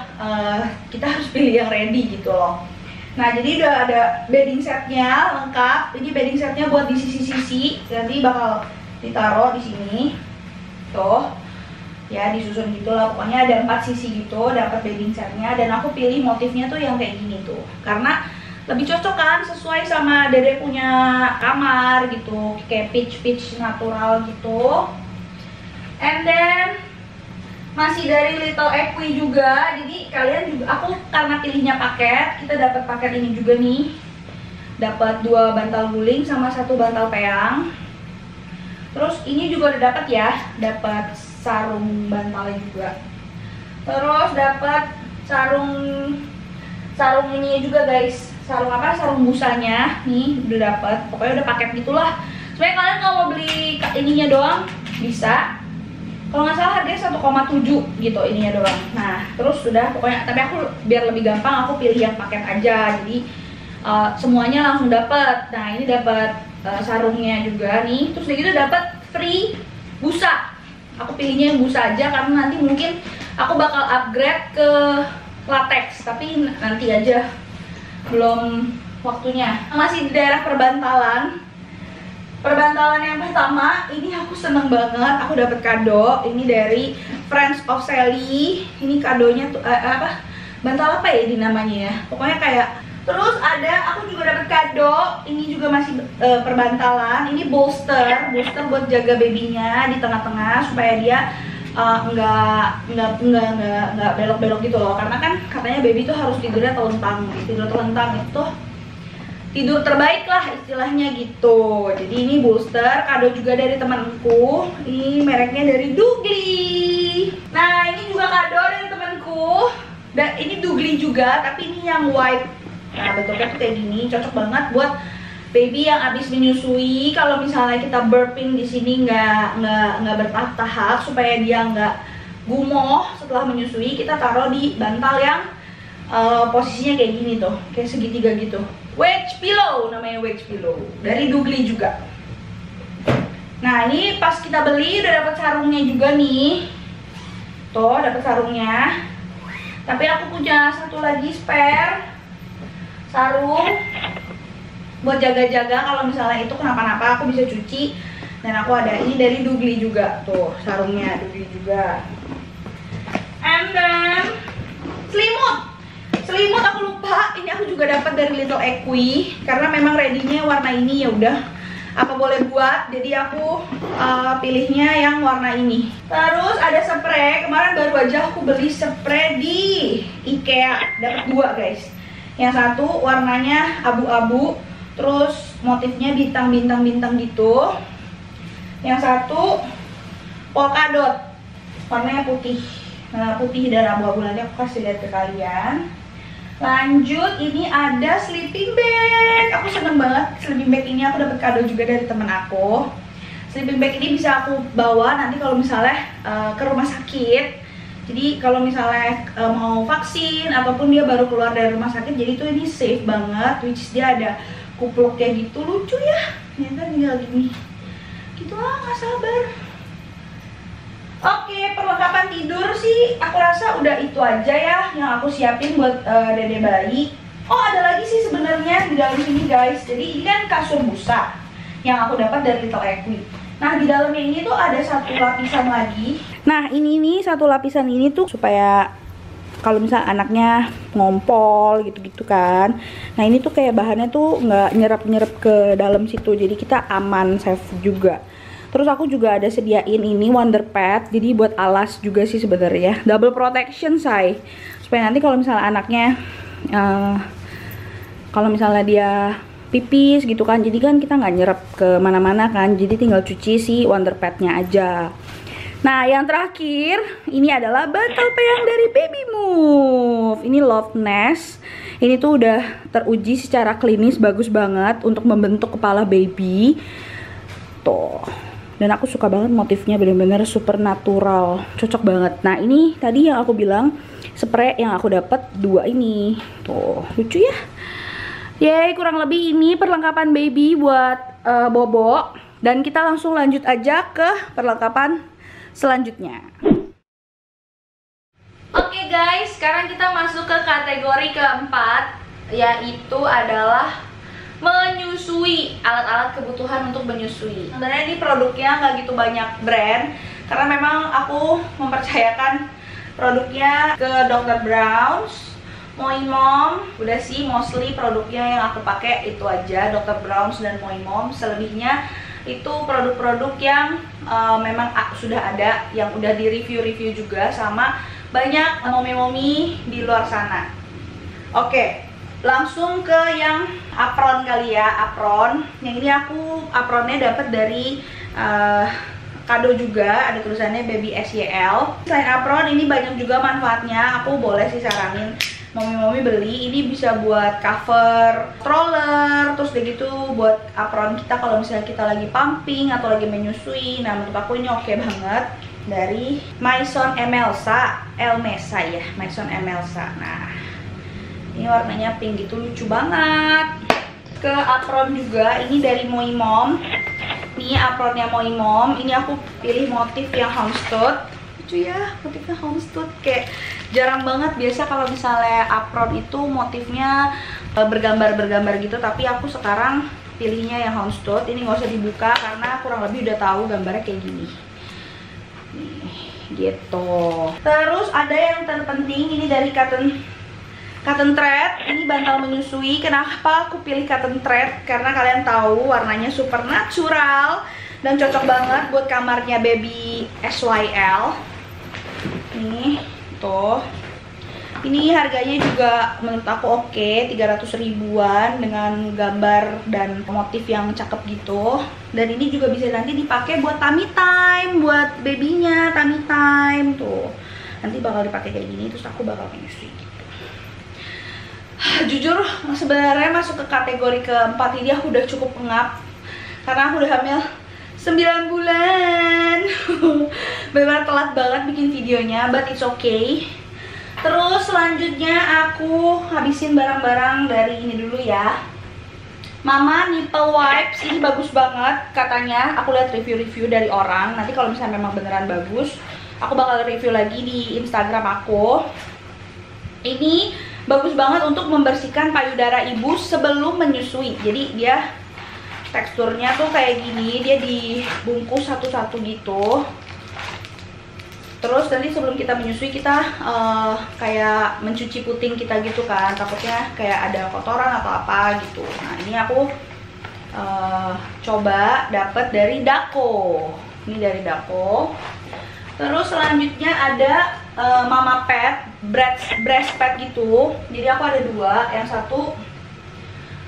kita harus pilih yang ready gitu loh. Nah, jadi udah ada bedding setnya lengkap. Ini bedding setnya buat di sisi-sisi, nanti bakal ditaruh di sini tuh ya, disusun gitulah. Pokoknya ada 4 sisi gitu, dapat bedding setnya. Dan aku pilih motifnya tuh yang kayak gini tuh, karena lebih cocok kan, sesuai sama Dede punya kamar gitu, kayak peach natural gitu. And then masih dari Little Equi juga. Jadi kalian juga, aku karena pilihnya paket, kita dapat paket ini juga nih. Dapat 2 bantal guling sama 1 bantal peyang. Terus ini juga udah dapat ya, dapat sarung bantalnya juga. Terus dapat sarung ini juga guys. Sarung apa? Sarung busanya nih udah dapat. Pokoknya udah paket gitulah. Sebenarnya kalian kalau mau beli ininya doang bisa. Kalau nggak salah harganya 1,7 gitu ininya doang. Nah, terus sudah pokoknya, tapi aku biar lebih gampang aku pilih yang paket aja. Jadi semuanya langsung dapat. Nah, ini dapat sarungnya juga nih. Terus gitu dapat free busa. Aku pilihnya yang busa aja karena nanti mungkin aku bakal upgrade ke latex, tapi nanti aja, belum waktunya. Masih di daerah perbantalan. Perbantalan yang pertama, ini aku seneng banget, aku dapat kado ini dari Friends of Sally. Ini kadonya tuh bantal apa ya ini namanya ya, pokoknya kayak. Terus ada, aku juga dapat kado, ini juga masih perbantalan. Ini bolster buat jaga babynya di tengah-tengah supaya dia nggak belok-belok gitu loh, karena kan katanya baby tuh harus tidurnya telentang itu tidur terbaik lah istilahnya gitu. Jadi ini bolster, kado juga dari temanku. Ini mereknya dari Dougly. Nah, ini juga kado dari temanku. Dan ini Dougly juga, tapi ini yang white. Nah, bentuknya tuh kayak gini, cocok banget buat baby yang habis menyusui. Kalau misalnya kita burping di sini nggak bertahap-tahap, supaya dia nggak gumoh setelah menyusui, kita taruh di bantal yang posisinya kayak gini tuh, kayak segitiga gitu. Wedge pillow, namanya wedge pillow dari Dougly juga. Nah, ini pas kita beli udah dapat sarungnya juga nih. Tuh, dapat sarungnya. Tapi aku punya satu lagi spare sarung buat jaga-jaga kalau misalnya itu kenapa-napa aku bisa cuci. Dan aku ada ini dari Dougly juga. Tuh, sarungnya Dougly juga. And then selimut. Selimut aku lupa, ini aku juga dapat dari Little Equi karena memang ready-nya warna ini, ya udah apa boleh buat, jadi aku pilihnya yang warna ini. Terus ada spray, kemarin baru aja aku beli spray di IKEA, dapat 2 guys. Yang satu warnanya abu-abu, terus motifnya bintang-bintang gitu. Yang satu polka dot, warnanya putih. Nah, putih dan abu-abu, nanti aku kasih lihat ke kalian. Lanjut, ini ada sleeping bag. Aku seneng banget sleeping bag ini, aku dapat kado juga dari temen aku. Sleeping bag ini bisa aku bawa nanti kalau misalnya ke rumah sakit. Jadi kalau misalnya mau vaksin ataupun dia baru keluar dari rumah sakit, jadi tuh ini safe banget. Which is dia ada kupluknya gitu, lucu ya. Ternyata tinggal gini. Gitu lah, nggak sabar. Oke, perlengkapan tidur sih aku rasa udah itu aja ya yang aku siapin buat dede bayi. Oh, ada lagi sih sebenarnya di dalam sini guys. Jadi ini kan kasur busa yang aku dapat dari Little Equi. Nah, di dalamnya ini tuh ada satu lapisan lagi. Nah, ini nih satu lapisan ini tuh supaya kalau misal anaknya ngompol gitu-gitu kan. Nah, ini tuh kayak bahannya tuh nggak nyerap-nyerap ke dalam situ. Jadi kita aman, safe juga. Terus aku juga ada sediain ini Wonder Pad, jadi buat alas juga sih sebenarnya. Double protection say, supaya nanti kalau misalnya anaknya kalau misalnya dia pipis gitu kan, jadi kan kita nggak nyerap ke mana-mana kan, jadi tinggal cuci si Wonder Pad-nya aja. Nah, yang terakhir ini adalah bantal peyang dari Baby Move. Ini Love Nest. Ini tuh udah teruji secara klinis bagus banget untuk membentuk kepala baby. Tuh. Dan aku suka banget motifnya, bener-bener super natural, cocok banget. Nah, ini tadi yang aku bilang spray yang aku dapat 2 ini. Tuh, lucu ya. Yeay, kurang lebih ini perlengkapan baby buat Bobo. Dan kita langsung lanjut aja ke perlengkapan selanjutnya. Oke guys, sekarang kita masuk ke kategori keempat, yaitu adalah menyusui, alat-alat kebutuhan untuk menyusui. Sebenarnya ini produknya nggak gitu banyak brand, karena memang aku mempercayakan produknya ke Dr. Brown's, Moi Mom. Udah sih, mostly produknya yang aku pakai itu aja, Dr. Brown's dan Moi Mom. Selebihnya itu produk-produk yang memang sudah ada, yang udah di review-review juga sama banyak momi-momi di luar sana. Oke. Langsung ke yang apron kali ya, apron. Yang ini aku apronnya dapat dari kado juga, ada tulisannya Baby SYL. Selain apron, ini banyak juga manfaatnya. Aku boleh sih saranin momi-momi beli. Ini bisa buat cover stroller, terus udah gitu buat apron kita kalau misalnya kita lagi pumping atau lagi menyusui. Nah, menurut aku ini oke banget. Dari Maison Emelsa, Elmesa ya, Maison Emelsa. Nah, ini warnanya pink gitu, lucu banget. Ke apron juga, ini dari Moi Mom. Ini apronnya Moi Mom. Ini aku pilih motif yang homestay. Lucu ya, motifnya homestay. Kayak jarang banget, biasa kalau misalnya apron itu motifnya bergambar-bergambar gitu. Tapi aku sekarang pilihnya yang homestay. Ini nggak usah dibuka karena kurang lebih udah tahu gambarnya kayak gini. Nih, gitu. Terus ada yang terpenting, ini dari Cotton Thread. Ini bantal menyusui. Kenapa aku pilih Cotton Thread? Karena kalian tahu warnanya super natural dan cocok banget buat kamarnya baby SYL. Nih, tuh. Ini harganya juga menurut aku oke, 300 ribuan dengan gambar dan motif yang cakep gitu. Dan ini juga bisa nanti dipakai buat tummy time, buat babynya tummy time tuh. Nanti bakal dipakai kayak gini, terus aku bakal menyusui. Jujur sebenarnya masuk ke kategori keempat ini aku udah cukup pengap karena aku udah hamil 9 bulan. Benar telat banget bikin videonya, but it's okay. Terus selanjutnya aku habisin barang-barang dari ini dulu ya. Mama Nipple Wipes, ini bagus banget katanya. Aku lihat review-review dari orang. Nanti kalau misalnya memang beneran bagus, aku bakal review lagi di Instagram aku. Ini bagus banget untuk membersihkan payudara ibu sebelum menyusui. Jadi dia teksturnya tuh kayak gini, dia dibungkus satu-satu gitu. Terus nanti sebelum kita menyusui kita kayak mencuci puting kita gitu kan, takutnya kayak ada kotoran atau apa gitu. Nah ini aku coba dapet dari Dako. Ini dari Dako. Terus selanjutnya ada Mama Pad breast pad gitu. Jadi aku ada dua, yang satu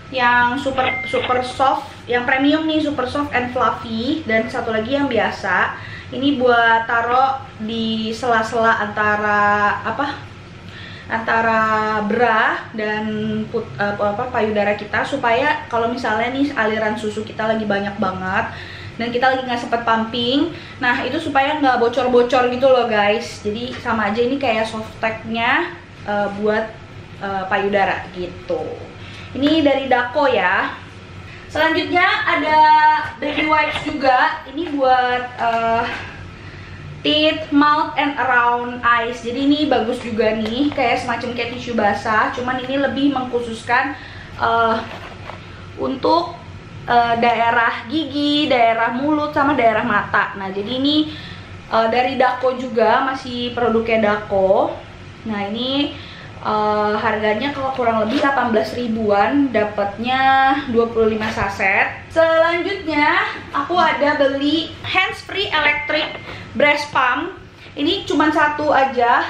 yang super soft, yang premium nih, super soft and fluffy, dan satu lagi yang biasa. Ini buat taruh di sela-sela antara bra dan payudara kita, supaya kalau misalnya nih aliran susu kita lagi banyak banget dan kita lagi nggak sempet pumping, nah itu supaya nggak bocor-bocor gitu loh guys. Jadi sama aja, ini kayak soft tag-nya buat payudara gitu. Ini dari Dako ya. Selanjutnya ada baby wipes juga. Ini buat teeth, mouth, and around eyes. Jadi ini bagus juga nih, kayak semacam kayak tisu basah. Cuman ini lebih mengkhususkan untuk daerah gigi, daerah mulut, sama daerah mata. Nah jadi ini dari Dako juga, masih produknya Dako. Nah ini harganya kalau kurang lebih 18 ribuan, dapatnya 25 saset. Selanjutnya aku ada beli hands free electric breast pump. Ini cuma satu aja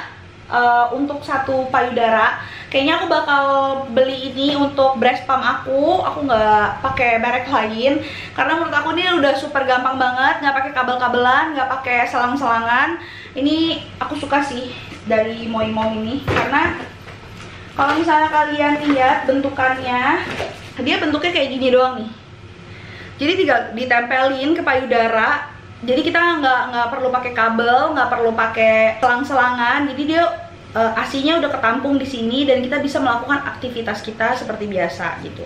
untuk satu payudara. Kayaknya aku bakal beli ini untuk breast pump aku nggak pakai merek lain karena menurut aku ini udah super gampang banget, nggak pakai kabel-kabelan, nggak pakai selang-selangan. Ini aku suka sih dari Moimom ini, karena kalau misalnya kalian lihat bentukannya, dia bentuknya kayak gini doang nih. Jadi tinggal ditempelin ke payudara. Jadi kita nggak perlu pakai kabel, nggak perlu pakai selang-selangan. Jadi dia asinya udah ketampung di sini dan kita bisa melakukan aktivitas kita seperti biasa gitu.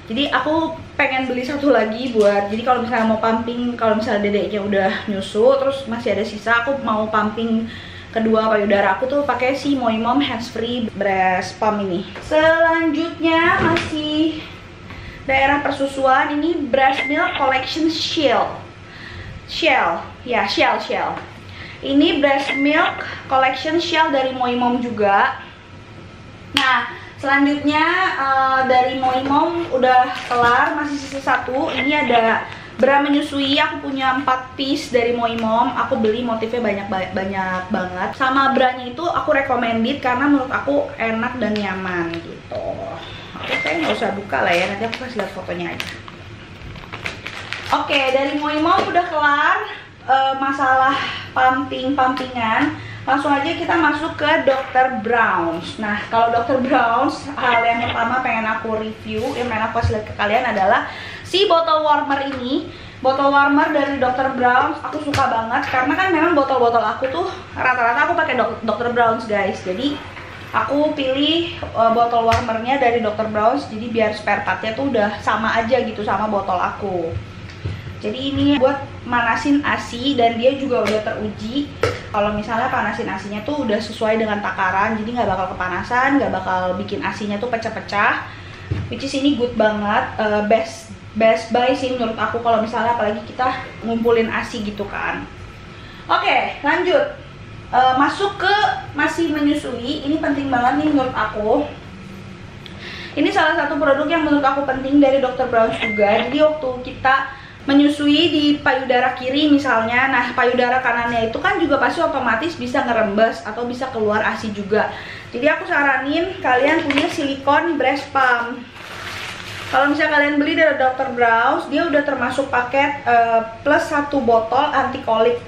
Jadi aku pengen beli satu lagi buat, jadi kalau misalnya mau pumping, kalau misalnya dedeknya udah nyusu terus masih ada sisa, aku mau pumping kedua payudara aku tuh pakai si Moimom hands free breast pump ini. Selanjutnya masih daerah persusuan, ini breast milk collection shell. Ini breast milk collection shell dari Moimom juga. Nah selanjutnya dari Moimom udah kelar, masih sisa satu. Ini ada bra menyusui, aku punya 4 piece dari Moimom. Aku beli motifnya banyak banget. Sama branya itu aku recommended karena menurut aku enak dan nyaman gitu. Oke, nggak usah buka lah ya, nanti aku kasih lihat fotonya aja. Oke, dari Moimom udah kelar masalah pumpingan. Langsung aja kita masuk ke Dr. Bronze. Nah, kalau Dr. Bronze, hal yang pertama pengen aku review, yang pengen aku kasih lihat ke kalian adalah si bottle warmer ini. Bottle warmer dari Dr. Bronze aku suka banget, karena kan memang botol-botol aku tuh rata-rata aku pakai Dr. Bronze guys. Jadi aku pilih botol warmernya dari Dr. Bronze, jadi biar spare partnya tuh udah sama aja gitu sama botol aku. Jadi ini buat manasin ASI dan dia juga udah teruji kalau misalnya panasin ASInya tuh udah sesuai dengan takaran, jadi nggak bakal kepanasan, nggak bakal bikin ASInya tuh pecah-pecah. Which is ini good banget, best buy sih menurut aku kalau misalnya apalagi kita ngumpulin ASI gitu kan. Oke, lanjut. Masuk ke masih menyusui, ini penting banget nih menurut aku. Ini salah satu produk yang menurut aku penting dari Dr. Bronze juga. Jadi waktu kita menyusui di payudara kiri misalnya, nah payudara kanannya itu kan juga pasti otomatis bisa ngerembes atau bisa keluar ASI juga. Jadi aku saranin kalian punya silikon breast pump. Kalau misalnya kalian beli dari Dr. Bronze, dia udah termasuk paket plus 1 botol anti kolik.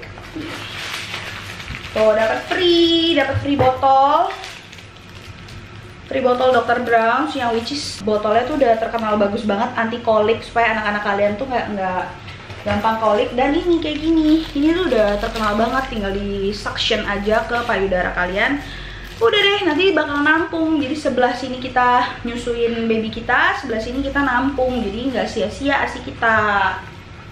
Tuh dapat free botol. Free botol Dr. Bronze yang which is botolnya tuh udah terkenal bagus banget anti kolik, supaya anak-anak kalian tuh nggak gampang kolik. Dan ini kayak gini, ini tuh udah terkenal banget, tinggal di suction aja ke payudara kalian. Udah deh, nanti bakal nampung. Jadi sebelah sini kita nyusuin baby kita, sebelah sini kita nampung, jadi nggak sia-sia ASI kita.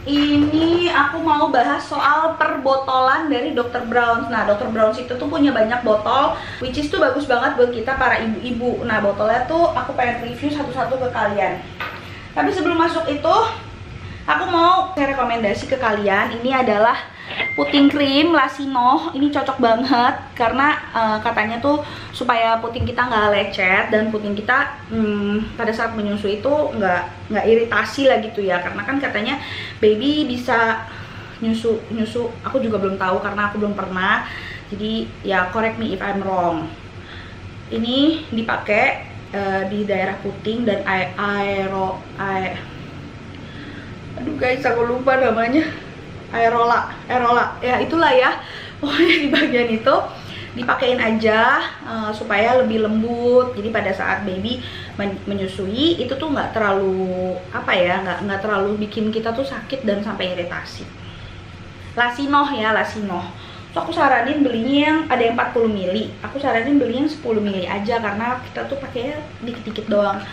Ini aku mau bahas soal perbotolan dari Dr. Bronze. Nah, Dr. Bronze itu tuh punya banyak botol, which is tuh bagus banget buat kita para ibu-ibu. Nah, botolnya tuh aku pengen review satu-satu ke kalian. Tapi sebelum masuk itu, aku mau rekomendasi ke kalian. Ini adalah puting krim Lasino. Ini cocok banget karena katanya tuh supaya puting kita nggak lecet dan puting kita pada saat menyusui itu nggak iritasi lah gitu ya. Karena kan katanya baby bisa nyusu. Aku juga belum tahu karena aku belum pernah. Jadi ya correct me if I'm wrong. Ini dipakai di daerah puting dan aduh guys, aku lupa namanya. Aerola ya, itulah ya. Pokoknya di bagian itu dipakein aja supaya lebih lembut. Jadi pada saat baby menyusui itu tuh nggak terlalu nggak terlalu bikin kita tuh sakit dan sampai iritasi. Lasino ya, Lasino. So, aku saranin belinya yang ada yang 40 ml. Aku saranin beli yang 10 ml aja karena kita tuh pakainya dikit-dikit doang.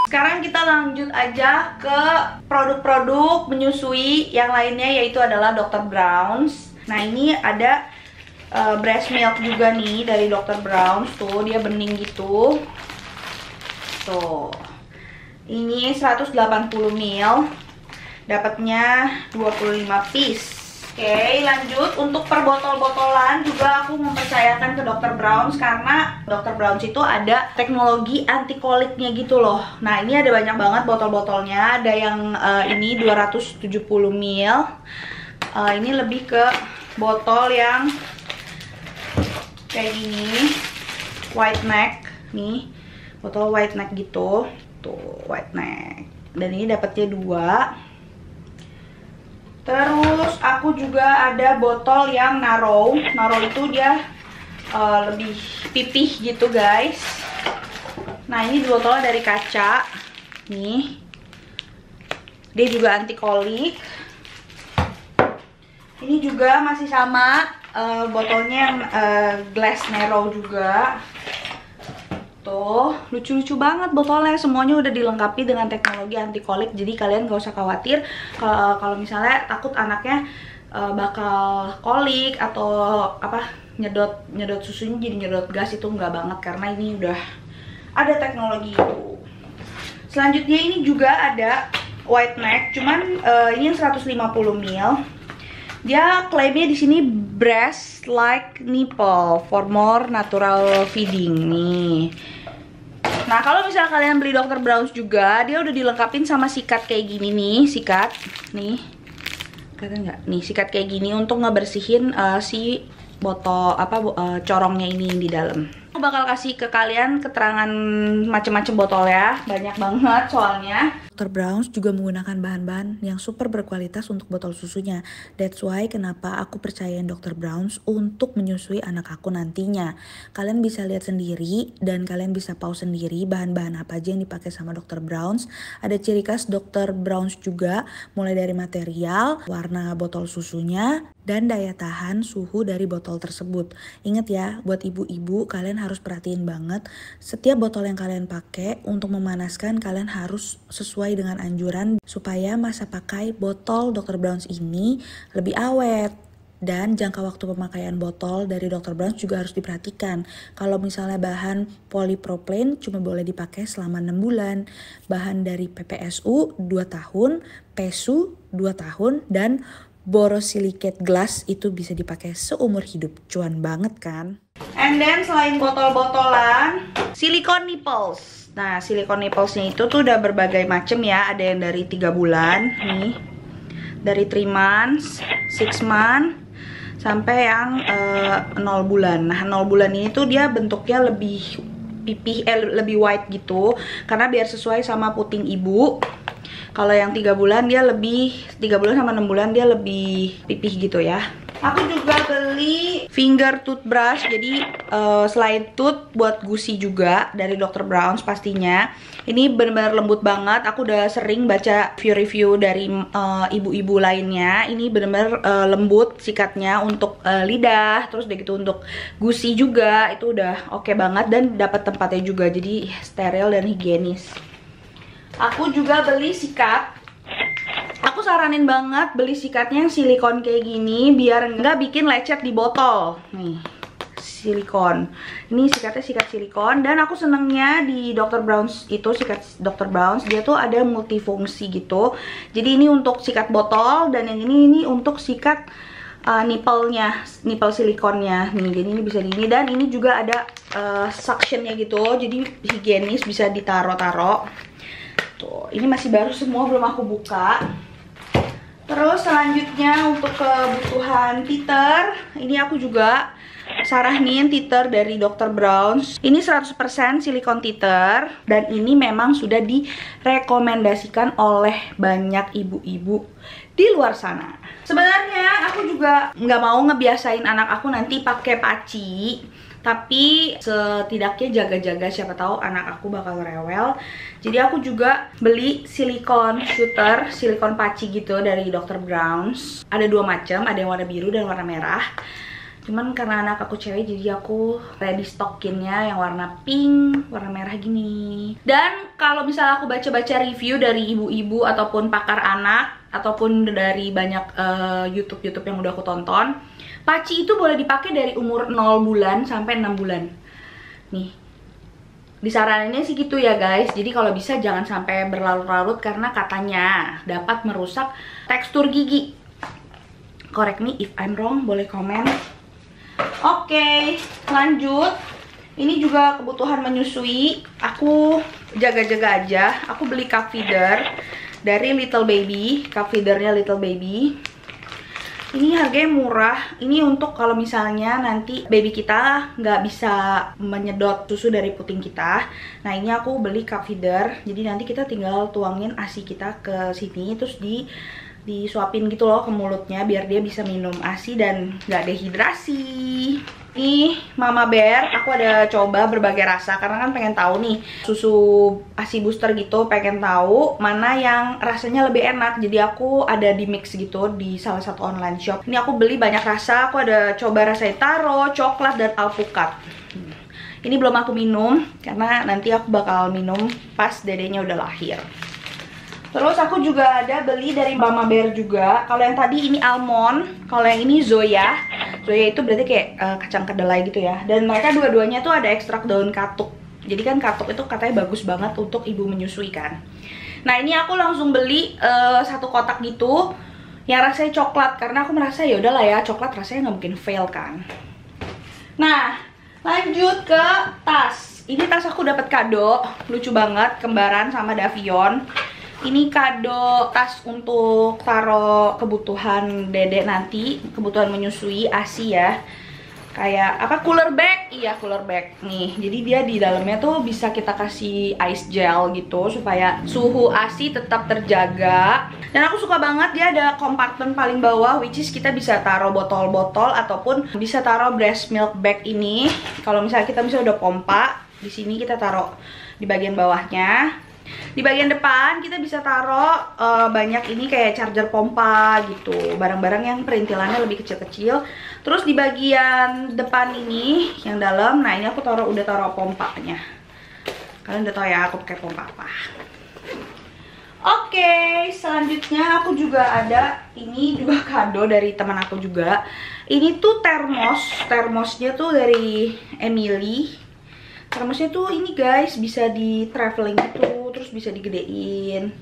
Sekarang kita lanjut aja ke produk-produk menyusui yang lainnya, yaitu adalah Dr. Brown's. Nah, ini ada breast milk juga nih dari Dr. Brown's. Tuh, dia bening gitu. Tuh. Ini 180 ml. Dapatnya 25 piece. Oke, lanjut untuk per botol-botolan juga aku mempercayakan ke Dr. Brown's karena Dr. Brown's itu ada teknologi anti koliknya gitu loh. Nah, ini ada banyak banget botol-botolnya. Ada yang ini 270 ml. Ini lebih ke botol yang kayak gini, white neck nih, botol white neck gitu. Tuh, white neck. Dan ini dapatnya 2. Terus aku juga ada botol yang narrow. Narrow itu dia lebih pipih gitu guys. Nah, ini botolnya dari kaca. Nih. Dia juga anti kolik. Ini juga masih sama, botolnya yang glass narrow juga. Tuh, lucu-lucu banget botolnya. Semuanya udah dilengkapi dengan teknologi anti kolik. Jadi kalian gak usah khawatir kalau misalnya takut anaknya bakal kolik atau nyedot susunya jadi nyedot gas, itu nggak banget karena ini udah ada teknologi itu. Selanjutnya ini juga ada white neck, cuman ini yang 150 ml. Dia klaimnya di sini breast like nipple for more natural feeding nih. Nah, kalau misalnya kalian beli Dr. Brown's juga, dia udah dilengkapin sama sikat kayak gini nih, sikat nih. Kalian nggak? Nih, sikat kayak gini untuk ngebersihin si botol corongnya ini di dalam. Aku bakal kasih ke kalian keterangan macam-macam botol ya, banyak banget soalnya. Dr. Brown's juga menggunakan bahan-bahan yang super berkualitas untuk botol susunya. That's why kenapa aku percayain Dr. Brown's untuk menyusui anak aku nantinya. Kalian bisa lihat sendiri dan kalian bisa pause sendiri bahan-bahan apa aja yang dipakai sama Dr. Brown's. Ada ciri khas Dr. Brown's juga, mulai dari material, warna botol susunya, dan daya tahan suhu dari botol tersebut. Ingat ya, buat ibu-ibu kalian harus perhatiin banget setiap botol yang kalian pakai untuk memanaskan, kalian harus sesuai dengan anjuran supaya masa pakai botol Dr. Brown's ini lebih awet. Dan jangka waktu pemakaian botol dari Dr. Brown's juga harus diperhatikan. Kalau misalnya bahan polypropylene cuma boleh dipakai selama 6 bulan. Bahan dari PPSU 2 tahun, PESU 2 tahun, dan borosilicate glass itu bisa dipakai seumur hidup. Cuan banget kan? And then selain botol-botolan, silicone nipples. Nah, silicone nipplesnya itu tuh udah berbagai macam ya. Ada yang dari 3 bulan nih, dari 3 months, 6 months, sampai yang 0 bulan. Nah, 0 bulan ini tuh dia bentuknya lebih pipih, lebih white gitu, karena biar sesuai sama puting ibu. Kalau yang 3 bulan dia lebih, 3 bulan sama 6 bulan dia lebih pipih gitu ya. Aku juga beli finger toothbrush, jadi selain tooth buat gusi juga dari Dr. Brown's pastinya. Ini benar-benar lembut banget. Aku udah sering baca review dari ibu-ibu lainnya. Ini benar-benar lembut sikatnya untuk lidah, terus udah gitu untuk gusi juga itu udah oke banget dan dapat tempatnya juga, jadi steril dan higienis. Aku juga beli sikat. Aku saranin banget beli sikatnya yang silikon kayak gini biar nggak bikin lecet di botol. Nih, silikon. Ini sikatnya sikat silikon, dan aku senengnya di Dr. Brown's itu, sikat Dr. Brown's, dia tuh ada multifungsi gitu. Jadi ini untuk sikat botol, dan yang ini untuk sikat nipple-nya, nipple silikonnya nih. Jadi ini bisa gini, dan ini juga ada suctionnya gitu, jadi higienis, bisa ditaro-taro. Tuh, ini masih baru semua, belum aku buka. Terus selanjutnya untuk kebutuhan teeter, ini aku juga saranin teeter dari Dr. Brown's. Ini 100% silikon teeter, dan ini memang sudah direkomendasikan oleh banyak ibu-ibu di luar sana. Sebenarnya aku juga nggak mau ngebiasain anak aku nanti pakai paci, tapi setidaknya jaga-jaga, siapa tahu anak aku bakal rewel. Jadi aku juga beli silikon shooter, silikon paci gitu dari Dr. Brown's. Ada dua macam, ada yang warna biru dan warna merah. Cuman karena anak aku cewek, jadi aku ready stockinnya yang warna pink, warna merah gini. Dan kalau misalnya aku baca-baca review dari ibu-ibu ataupun pakar anak, ataupun dari banyak YouTube yang udah aku tonton, paci itu boleh dipakai dari umur 0 bulan sampai 6 bulan. Nih, disaraninnya sih gitu ya guys. Jadi kalau bisa jangan sampai berlarut-larut, karena katanya dapat merusak tekstur gigi. Correct me if I'm wrong, boleh komen. Oke, lanjut. Ini juga kebutuhan menyusui. Aku jaga-jaga aja. Aku beli cup feeder dari Little Baby. Cup feedernya Little Baby. Ini harganya murah. Ini untuk kalau misalnya nanti baby kita nggak bisa menyedot susu dari puting kita. Nah, ini aku beli cup feeder. Jadi nanti kita tinggal tuangin ASI kita ke sini, terus disuapin gitu loh ke mulutnya, biar dia bisa minum ASI dan nggak dehidrasi. Nih Mama Bear, aku ada coba berbagai rasa karena kan pengen tahu nih susu ASI booster gitu, pengen tahu mana yang rasanya lebih enak. Jadi aku ada di mix gitu di salah satu online shop. Ini aku beli banyak rasa, aku ada coba rasa taro, coklat, dan alpukat. Ini belum aku minum karena nanti aku bakal minum pas dedenya udah lahir. Terus aku juga ada beli dari Mama Bear juga. Kalau yang tadi ini almond, kalau yang ini Zoya. Zoya itu berarti kayak kacang kedelai gitu ya. Dan mereka dua-duanya tuh ada ekstrak daun katuk. Jadi kan katuk itu katanya bagus banget untuk ibu menyusui kan. Nah, ini aku langsung beli satu kotak gitu yang rasanya coklat, karena aku merasa ya udahlah ya, coklat rasanya nggak mungkin fail kan. Nah, lanjut ke tas. Ini tas aku dapat kado, lucu banget, kembaran sama Davion. Ini kado tas untuk taruh kebutuhan dedek nanti, kebutuhan menyusui ASI ya. Kayak apa, cooler bag? Iya, cooler bag nih. Jadi dia di dalamnya tuh bisa kita kasih ice gel gitu supaya suhu ASI tetap terjaga. Dan aku suka banget dia ada kompartemen paling bawah, which is kita bisa taruh botol-botol ataupun bisa taruh breast milk bag ini. Kalau misalnya kita udah pompa, di sini kita taruh di bagian bawahnya. Di bagian depan kita bisa taruh banyak ini kayak charger pompa gitu, barang-barang yang perintilannya lebih kecil-kecil. Terus di bagian depan ini yang dalam, nah ini aku udah taruh pompanya. Kalian udah tahu ya aku pakai pompa apa. Oke, selanjutnya aku juga ada ini juga kado dari teman aku juga. Ini tuh termosnya tuh dari Emily. Termosnya tuh ini guys, bisa di traveling gitu, terus bisa digedein.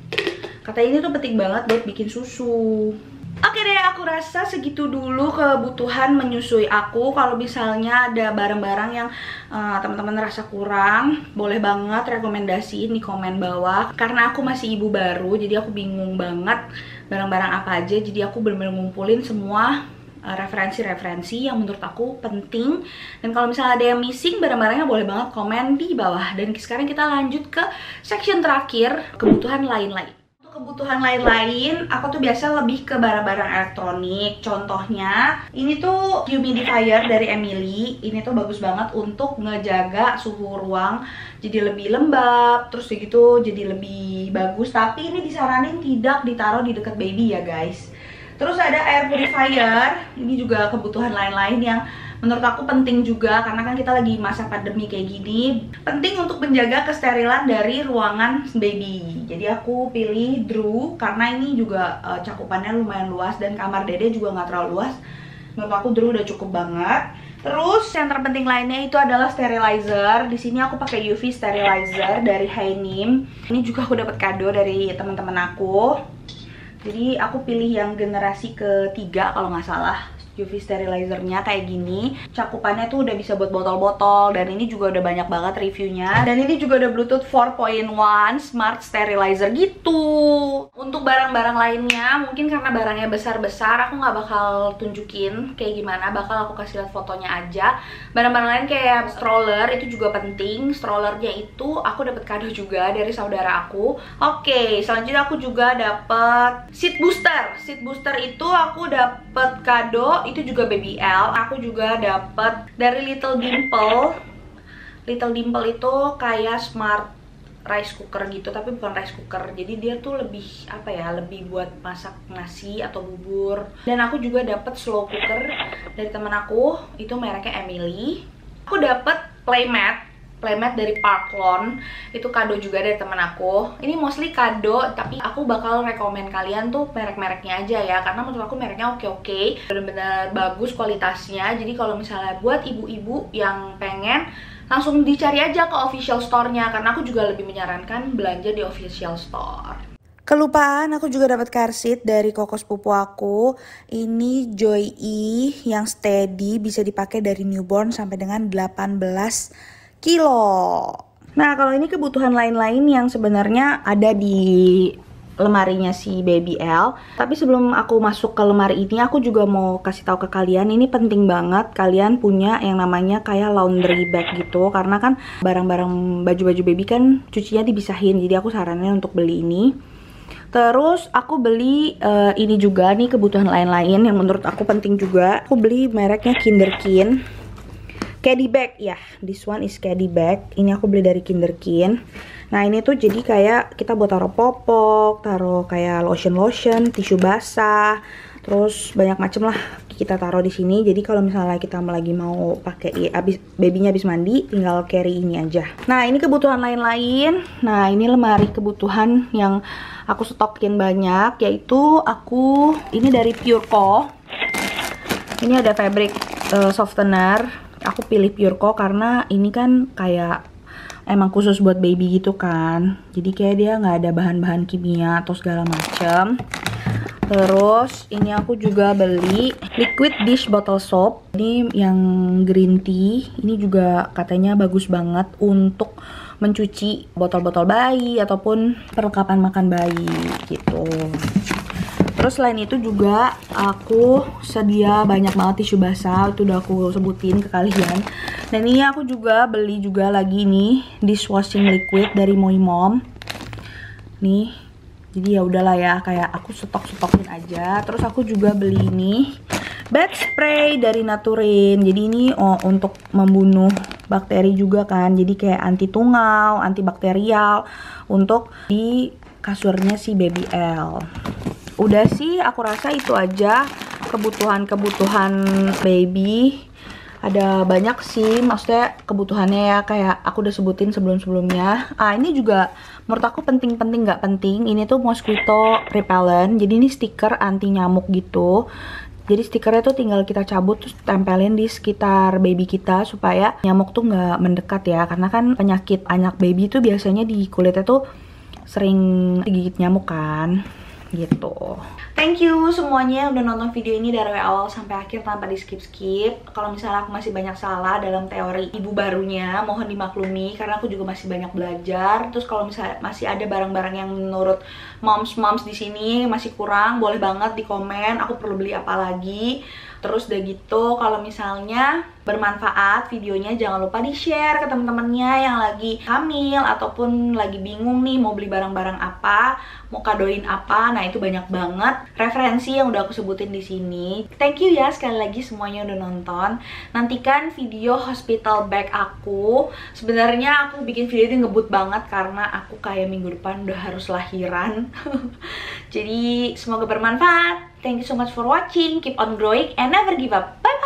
Katanya ini tuh penting banget buat bikin susu. Oke deh, aku rasa segitu dulu kebutuhan menyusui aku. Kalau misalnya ada barang-barang yang teman-teman rasa kurang, boleh banget rekomendasiin di komen bawah. Karena aku masih ibu baru, jadi aku bingung banget barang-barang apa aja. Jadi aku bener-bener ngumpulin semua referensi-referensi yang menurut aku penting. Dan kalau misalnya ada yang missing barang-barangnya, boleh banget komen di bawah. Dan sekarang kita lanjut ke section terakhir, kebutuhan lain-lain. Untuk kebutuhan lain-lain, aku tuh biasa lebih ke barang-barang elektronik. Contohnya, ini tuh humidifier dari Emily. Ini tuh bagus banget untuk ngejaga suhu ruang jadi lebih lembab, terus gitu jadi lebih bagus. Tapi ini disaranin tidak ditaruh di dekat baby ya guys. Terus ada air purifier, ini juga kebutuhan lain-lain yang menurut aku penting juga, karena kan kita lagi masa pandemi kayak gini. Penting untuk menjaga kesterilan dari ruangan baby. Jadi aku pilih Drew, karena ini juga cakupannya lumayan luas dan kamar dede juga nggak terlalu luas. Menurut aku Drew udah cukup banget. Terus yang terpenting lainnya itu adalah sterilizer. Di sini aku pakai UV sterilizer dari Hainim. Ini juga aku dapat kado dari teman-teman aku. Jadi aku pilih yang generasi ketiga kalau nggak salah. UV sterilizernya kayak gini, cakupannya tuh udah bisa buat botol-botol, dan ini juga udah banyak banget reviewnya. Dan ini juga udah Bluetooth 4.1 smart sterilizer gitu. Untuk barang-barang lainnya, mungkin karena barangnya besar-besar, aku nggak bakal tunjukin kayak gimana, bakal aku kasih lihat fotonya aja. Barang-barang lain kayak stroller itu juga penting. Strollernya itu aku dapat kado juga dari saudara aku. Oke, selanjutnya aku juga dapat seat booster. Seat booster itu aku dapat kado. Itu juga BBL. Aku juga dapat dari Little Dimple. Little Dimple itu kayak smart rice cooker gitu, tapi bukan rice cooker. Jadi dia tuh lebih apa ya, lebih buat masak nasi atau bubur. Dan aku juga dapat slow cooker dari temen aku, itu mereknya Emily. Aku dapat playmat dari Parklon, itu kado juga dari temen aku. Ini mostly kado, tapi aku bakal rekomen kalian tuh merek-mereknya aja ya, karena menurut aku mereknya oke-oke, bener-bener bagus kualitasnya. Jadi kalau misalnya buat ibu-ibu yang pengen, langsung dicari aja ke official store-nya, karena aku juga lebih menyarankan belanja di official store. Kelupaan, aku juga dapat car seat dari koko sepupu aku. Ini Joy E yang steady, bisa dipakai dari newborn sampai dengan 18 kilo. Nah, kalau ini kebutuhan lain-lain yang sebenarnya ada di lemarinya si Baby L. Tapi sebelum aku masuk ke lemari ini, aku juga mau kasih tahu ke kalian, ini penting banget kalian punya yang namanya kayak laundry bag gitu, karena kan barang-barang baju-baju baby kan cucinya dipisahin. Jadi aku saranin untuk beli ini. Terus aku beli ini juga nih, kebutuhan lain-lain yang menurut aku penting juga. Aku beli mereknya Kinderkin Caddy bag ya, this one is caddy bag. Ini aku beli dari Kinderkin. Nah ini tuh jadi kayak kita buat taruh popok, taruh kayak lotion, tisu basah, terus banyak macem lah kita taruh di sini. Jadi kalau misalnya kita lagi mau pakai babynya habis mandi, tinggal carry ini aja. Nah ini kebutuhan lain-lain. Nah ini lemari kebutuhan yang aku stokin banyak, yaitu aku ini dari Pureco. Ini ada fabric softener. Aku pilih Pureco karena ini kan kayak emang khusus buat baby gitu kan. Jadi kayak dia nggak ada bahan-bahan kimia atau segala macam. Terus ini aku juga beli liquid dish bottle soap. Ini yang green tea. Ini juga katanya bagus banget untuk mencuci botol-botol bayi ataupun perlengkapan makan bayi gitu. Terus selain itu juga aku sedia banyak banget tisu basah, itu udah aku sebutin ke kalian. Dan ini aku juga beli juga lagi nih dishwashing liquid dari Moi Mom. Nih, jadi ya udahlah ya, kayak aku stok-stokin aja. Terus aku juga beli ini bed spray dari Naturin. Jadi ini untuk membunuh bakteri juga kan. Jadi kayak anti tungau, antibakterial untuk di kasurnya si Baby L. Udah sih, aku rasa itu aja kebutuhan-kebutuhan baby. Ada banyak sih, maksudnya kebutuhannya ya, kayak aku udah sebutin sebelum-sebelumnya. Ini juga menurut aku penting-penting nggak penting. Ini tuh mosquito repellent. Jadi ini stiker anti nyamuk gitu. Jadi stikernya tuh tinggal kita cabut terus tempelin di sekitar baby kita supaya nyamuk tuh nggak mendekat ya. Karena kan penyakit anak baby tuh biasanya di kulitnya tuh sering digigit nyamuk kan. Gitu. Thank you semuanya udah nonton video ini dari awal sampai akhir tanpa di skip-skip. Kalau misalnya aku masih banyak salah dalam teori ibu barunya, mohon dimaklumi karena aku juga masih banyak belajar. Terus kalau misalnya masih ada barang-barang yang menurut moms di sini masih kurang, boleh banget di komen aku perlu beli apa lagi. Terus udah gitu, kalau misalnya bermanfaat videonya jangan lupa di-share ke teman-temannya yang lagi hamil ataupun lagi bingung nih mau beli barang-barang apa, mau kadoin apa. Nah, itu banyak banget referensi yang udah aku sebutin di sini. Thank you ya sekali lagi semuanya udah nonton. Nantikan video hospital bag aku. Sebenarnya aku bikin video ini ngebut banget karena aku kayak minggu depan udah harus lahiran. Jadi semoga bermanfaat. Thank you so much for watching. Keep on growing and never give up. Bye!